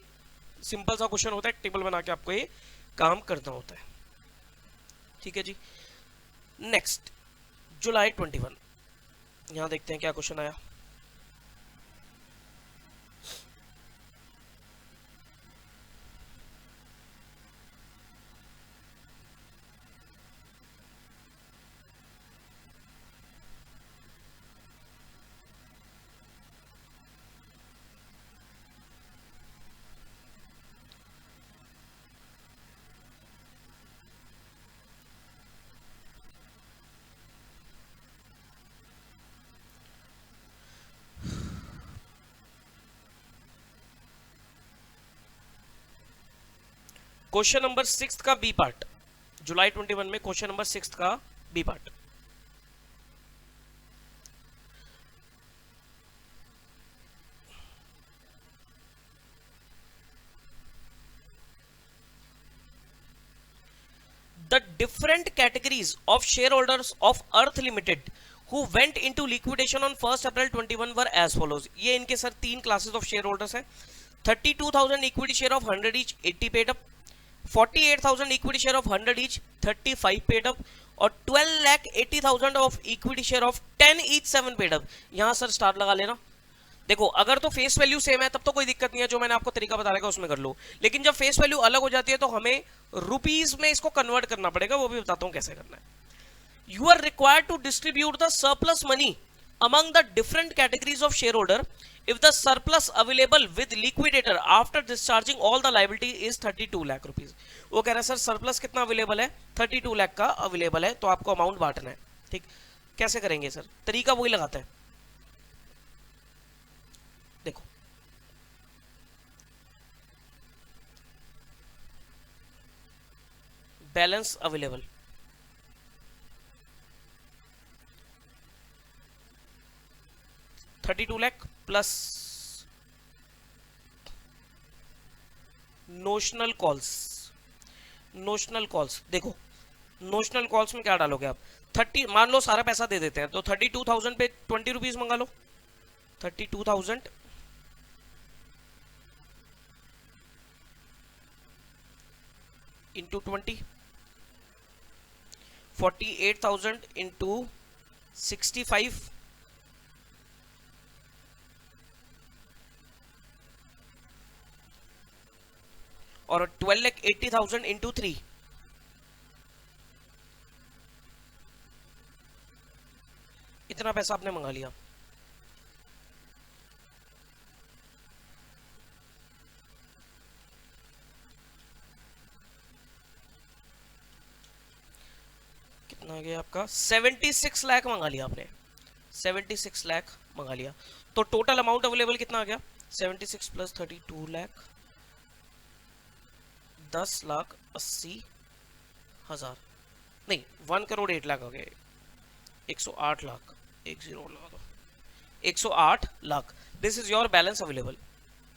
सिंपल सा क्वेश्चन होता है, टेबल बना के आपको ये काम करना होता है, ठीक है जी। नेक्स्ट जुलाई 21, यहां देखते हैं क्या क्वेश्चन आया। क्वेश्चन नंबर 6 का बी पार्ट, जुलाई 21 में क्वेश्चन नंबर 6 का B part. The different categories of shareholders of Earth Limited who went into liquidation on 1st April 21 were as follows। ये इनके सर 3 classes of shareholders हैं। 32,000 equity share of 100 each, 80 paid up। 48,000 equity share of 100 each, 35 paid up। और 12,80,000 of equity share of 10 each, 7 paid up। यहां sir star लगा लेना। देखो अगर तो फेस वैल्यू सेम है तब तो कोई दिक्कत नहीं है, जो मैंने आपको तरीका बता रखा उसमें कर लो। लेकिन जब फेस वैल्यू अलग हो जाती है तो हमें रुपीस में इसको कन्वर्ट करना पड़ेगा, वो भी बताता हूं कैसे करना है। You are required to distribute the surplus money among the different categories of shareholder if the surplus available with liquidator after discharging all the liability is 32 lakh rupees. वो कह रहा है सर सरप्लस कितना अवेलेबल है, 32 लाख का अवेलेबल है, तो आपको अमाउंट बांटना है, ठीक। कैसे करेंगे सर, तरीका वही लगाता है। देखो balance available, $32 lakh plus notional calls. Notional calls देखो, नोशनल कॉल्स में क्या डालोगे आप, 30, मान लो सारा पैसा दे देते हैं तो 32,000 पे 20 रुपीज मंगा लो। 32,000 इंटू 20, 48,000 इंटू 65, और 12,80,000 इंटू 3, इतना पैसा आपने मंगा लिया। गया आपका 76 लाख मंगा लिया आपने, 76 लाख मंगा लिया, तो टोटल अमाउंट अवेलेबल कितना आ गया 76 प्लस 32 लाख, 10,80,000 नहीं 1 करोड़ 8 लाख हो गए, 108 लाख, 10 लगा दो, 108 lakh. This is your balance available.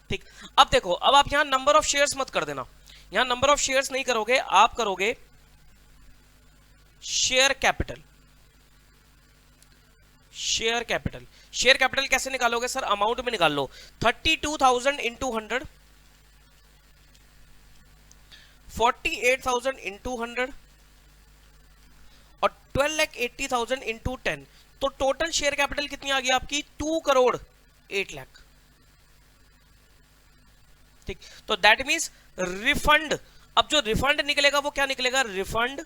ठीक, अब देखो, अब आप यहां नंबर ऑफ शेयर्स मत कर देना, यहां नंबर ऑफ शेयर्स नहीं करोगे, आप करोगे share capital. Share capital, share capital कैसे निकालोगे सर, अमाउंट में निकाल लो, 32,000 इंटू 100, 48,000 इंटू 100 और 12,80,000 इंटू 10, तो टोटल शेयर कैपिटल कितनी आ गई आपकी 2 करोड़ 8 लाख। ठीक, तो दैट मींस रिफंड, अब जो रिफंड निकलेगा वो क्या निकलेगा, रिफंड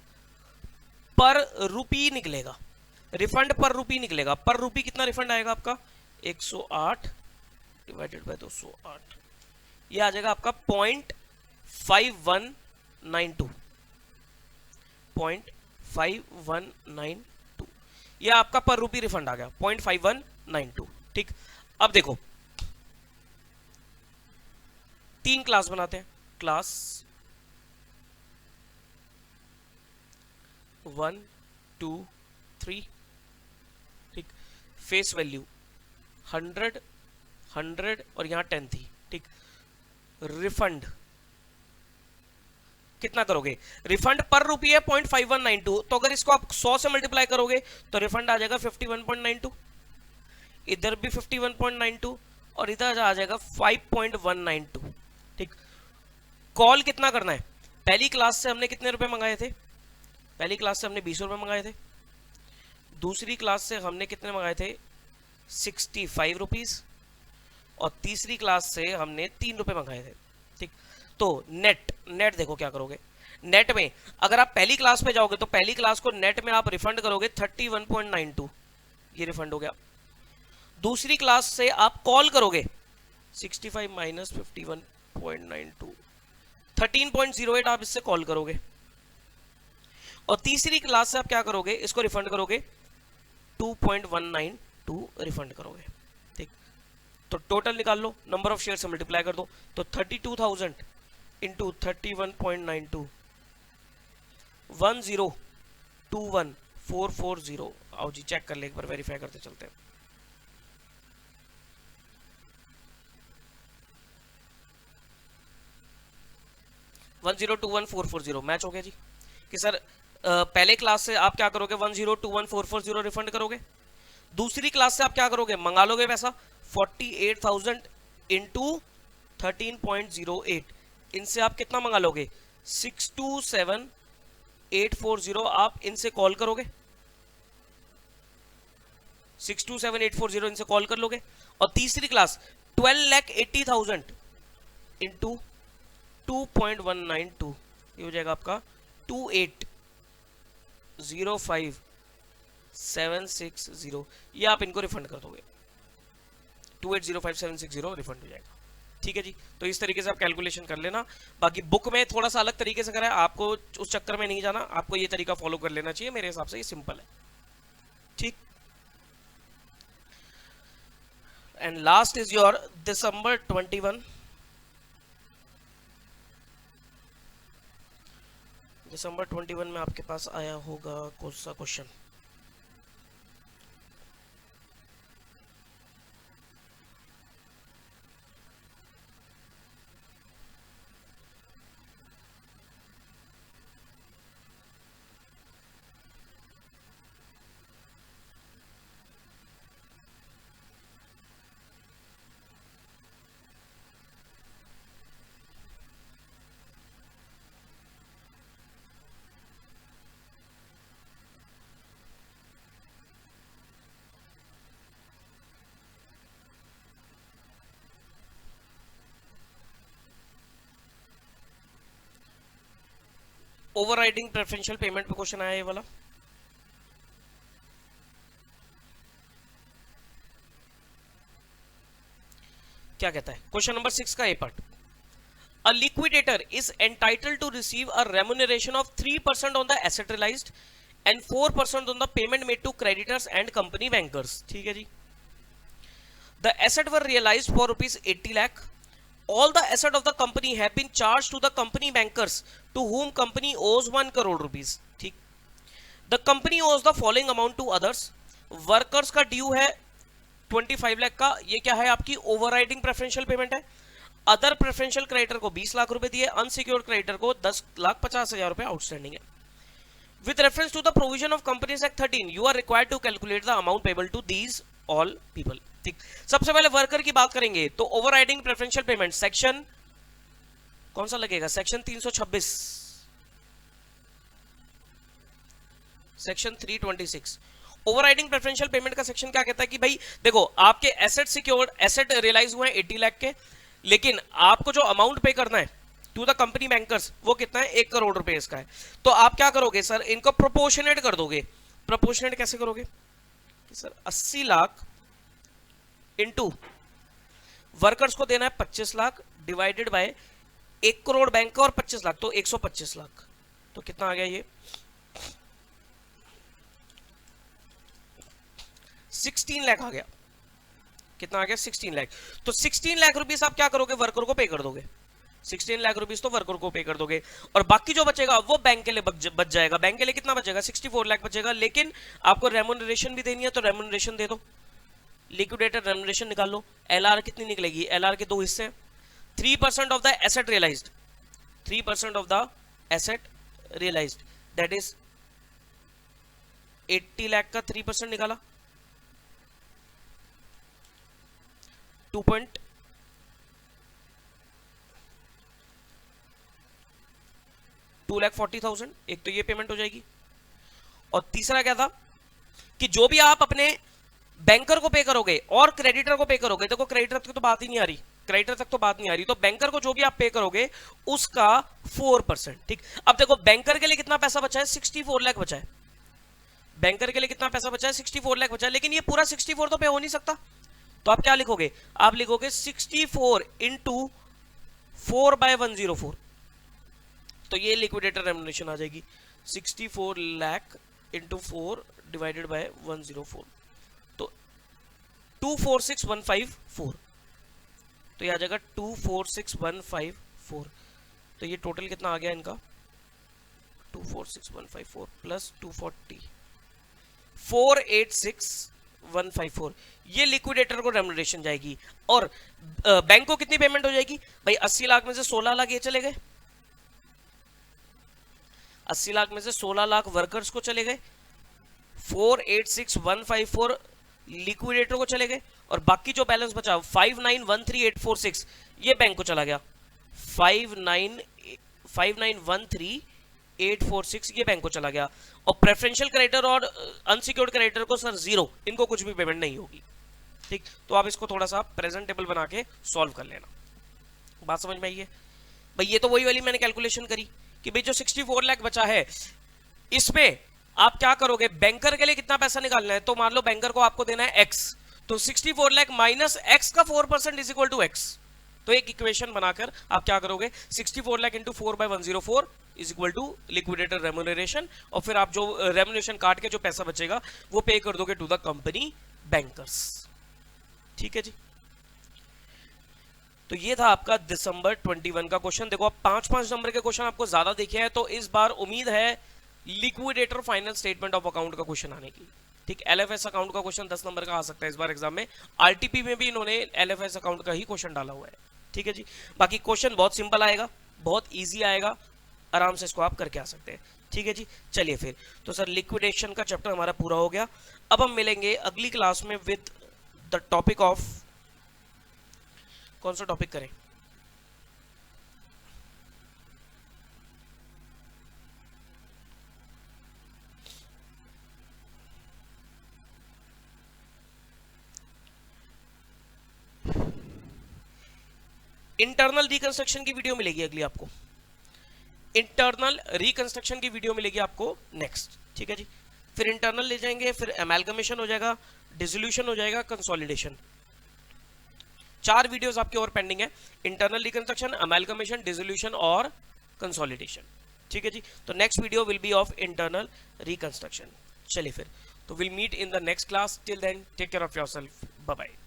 पर रुपी निकलेगा, रिफंड पर रुपी निकलेगा, पर रुपी कितना रिफंड आएगा आपका 108 डिवाइडेड बाय 208, ये आ जाएगा आपका 0.5192, 0.5192, ये आपका पर रुपी रिफंड आ गया 0.5192। ठीक, अब देखो 3 क्लास बनाते हैं, क्लास 1 2 3। ठीक, फेस वैल्यू 100 100 और यहां 10 थी। ठीक, रिफंड कितना करोगे, रिफंड पर रुपये है 0.5192, तो अगर इसको आप 100 से मल्टीप्लाई करोगे तो रिफंड आ जाएगा 51.92, इधर भी 51.92 और इधर आ जाएगा 5.192। ठीक, कॉल कितना करना है, पहली क्लास से हमने कितने रुपए मंगाए थे, पहली क्लास से हमने 20 रुपए मंगाए थे, दूसरी क्लास से हमने कितने मंगाए थे 65 रुपीज, और तीसरी क्लास से हमने 3 रुपए मंगाए थे। ठीक, तो नेट देखो क्या करोगे, नेट में अगर आप पहली क्लास पे जाओगे तो पहली क्लास को नेट में आप रिफंड करोगे 31.92, ये रिफंड हो गया। दूसरी क्लास से आप कॉल करोगे 65 माइनस 51.92, 13.08 आप इससे कॉल करोगे, और तीसरी क्लास से आप क्या करोगे, इसको रिफंड करोगे 2.192 रिफंड करोगे। ठीक, तो टोटल निकाल लो, नंबर ऑफ शेयर से मल्टीप्लाई कर दो, तो 32,000 इंटू 31.92, 1021,440। आओ जी चेक कर ले एक बार, वेरीफाई करते चलते हैं। वन 1021,440 मैच हो गया जी, कि सर पहले क्लास से आप क्या करोगे 1021,440 रिफंड करोगे, दूसरी क्लास से आप क्या करोगे, मंगा लोगे पैसा 48,000 इंटू 13.08, इनसे आप कितना मंगा लोगे 627,840, आप इनसे कॉल करोगे 627,840 इनसे कॉल कर लोगे, और तीसरी क्लास 12,80,000 इंटू 2.192, ये हो जाएगा आपका 2805,760, ये आप इनको रिफंड कर दोगे, 2805,760 रिफंड हो जाएगा। ठीक है जी, तो इस तरीके से आप कैलकुलेशन कर लेना, बाकी बुक में थोड़ा सा अलग तरीके से करा है, आपको उस चक्कर में नहीं जाना, आपको ये तरीका फॉलो कर लेना चाहिए, मेरे हिसाब से ये सिंपल है। ठीक, एंड लास्ट इज योर दिसंबर 21, दिसंबर 21 में आपके पास आया होगा कौन सा क्वेश्चन, ओवरराइडिंग प्रेफरेंशियल पेमेंट पे क्वेश्चन आया ये वाला। क्या कहता है क्वेश्चन नंबर 6 का A part, a liquidator is entitled to receive a remuneration of 3% on the asset realised and 4% on the payment made to creditors and company bankers. ठीक है जी। The asset were realised for ₹80 lakh. All the asset of the company have been charged to the company bankers to whom company owes 1 crore rupees। ठीक। The company owes the following amount to others। Workers का due है 25 लाख का, ये क्या है आपकी overriding preferential payment है। Other preferential creditor को 20 लाख रुपए दिए, अनसिक्योर्ड क्रेडिटर को 10,50,000 रुपए आउटस्टैंडिंग है। With reference to the provision of Companies Act 13, you are required to calculate the amount payable to these all people। ठीक, सबसे पहले वर्कर की बात करेंगे तो ओवरराइडिंग प्रेफरेंशियल पेमेंट सेक्शन कौन सा लगेगा, section 326, section 326। Overriding preferential payment का सेक्शन क्या कहता है कि भाई देखो आपके एसेट सिक्योर्ड, एसेट रियलाइज हुए हैं 80 लाख के, लेकिन आपको जो अमाउंट पे करना है टू द कंपनी बैंकर्स वो कितना है, 1 करोड़ रुपए इसका है। तो आप क्या करोगे सर, इनको प्रोपोर्शनेट कर दोगे। प्रोपोर्शनेट कैसे करोगे कि सर 80 लाख इनटू वर्कर्स को देना है 25 lakh divided by 1 crore bank का और 25 लाख तो 125 लाख। तो कितना आ गया ये 16 लाख आ गया। कितना आ गया 16 लाख। तो 16 लाख रुपीस आप क्या करोगे, वर्कर को पे कर दोगे। 16 लाख रुपीस तो वर्कर को पे कर दोगे और बाकी जो बचेगा वो बैंक के लिए बच जाएगा। बैंक के लिए कितना बचेगा, 64 लाख बचेगा। लेकिन आपको रेम्यूनरेशन भी देनी है तो रेम्यूनरेशन दे दो, लिक्विडेटेड रेम्यूनरेशन निकाल लो। एलआर कितनी निकलेगी, एलआर के 2 हिस्से हैं। 3% of the asset realised, 3% of the asset realised that is 80 lakh का 3% निकाला 2,40,000। एक तो ये पेमेंट हो जाएगी और तीसरा क्या था कि जो भी आप अपने बैंकर को पे करोगे और क्रेडिटर को पे करोगे, देखो क्रेडिटर तक तो बात ही नहीं आ रही, क्रेडिटर तक तो बात नहीं आ रही, तो बैंकर को जो भी आप पे करोगे उसका 4%। ठीक, अब देखो बैंकर के लिए कितना पैसा बचा है, 64 लाख बचा है। बैंकर के लिए कितना पैसा बचा है, 64 लाख बचा है। लेकिन ये पूरा 64 तो पे हो नहीं सकता, तो आप क्या लिखोगे, आप लिखोगे 64 इंटू 4/104। तो ये लिक्विडेटर रेम्यूनरेशन आ जाएगी 64 लाख इंटू 4 डिवाइडेड बाय 104, तो 246,154। तो ये आ जाएगा 246,154। तो ये टोटल कितना आ गया इनका 246,154 प्लस 240 486,154। ये लिक्विडेटर को रेम्यूनरेशन जाएगी। और बैंक को कितनी पेमेंट हो जाएगी भाई, 80 लाख में से 16 लाख ये चले गए, 80 लाख में से 16 लाख वर्कर्स को चले गए, 486,154 लिक्विडेटर को चले गए और बाकी जो बैलेंस बचा 59,13,846 ये बैंक को चला गया। 59,13,846 ये बैंक को चला गया। और प्रेफरेंशियल क्रेडिटर और अनसिक्योर्ड क्रेडिटर को सर 0, इनको कुछ भी पेमेंट नहीं होगी। ठीक, तो आप इसको थोड़ा सा प्रेजेंटेबल बना के सॉल्व कर लेना। बात समझ में आई है भाई। ये तो वही वाली मैंने कैलकुलेशन करी कि भाई जो 64 लाख बचा है इसमें आप क्या करोगे, बैंकर के लिए कितना पैसा निकालना है। तो मान लो बैंकर को आपको देना है x, तो 64 लाख माइनस x का 4% इज इक्वल टू x। तो एक इक्वेशन बनाकर आप क्या करोगे, 64 lakh into 4/104 is equal to liquidator remuneration, और फिर आप जो रेम्यूनरेशन काट के जो पैसा बचेगा वो पे कर दोगे टू द कंपनी बैंकर्स। ठीक है जी। तो ये था आपका दिसंबर 21 का क्वेश्चन। देखो आप 5-5 नंबर के क्वेश्चन आपको ज्यादा देखे हैं, तो इस बार उम्मीद है liquidator final statement of account का क्वेश्चन आने की। ठीक, एलएफएस अकाउंट का क्वेश्चन 10 नंबर का आ सकता है इस बार एग्जाम में। आरटीपी में भी इन्होंने एलएफएस अकाउंट का ही क्वेश्चन डाला हुआ है। ठीक है जी। बाकी क्वेश्चन बहुत सिंपल आएगा, बहुत ईजी आएगा, आराम से इसको आप करके आ सकते हैं। ठीक है जी। चलिए फिर, तो सर लिक्विडेशन का चैप्टर हमारा पूरा हो गया। अब हम मिलेंगे अगली क्लास में विद द टॉपिक ऑफ, कौन सा टॉपिक करें, इंटरनल रिकंस्ट्रक्शन की वीडियो मिलेगी अगली आपको, इंटरनल रिकंस्ट्रक्शन की वीडियो मिलेगी आपको नेक्स्ट। ठीक है जी। फिर इंटरनल ले जाएंगे, फिर एमैल्गमेशन हो जाएगा, डिसोल्यूशन हो जाएगा, कंसोलिडेशन। 4 वीडियोस आपके और पेंडिंग है, इंटरनल रिकंस्ट्रक्शन, एमैल्गमेशन, डिसोल्यूशन और कंसोलिडेशन। ठीक है जी। तो next video will be of internal reconstruction. चलिए फिर, तो will meet in the next class. Till then take care of yourself, bye bye.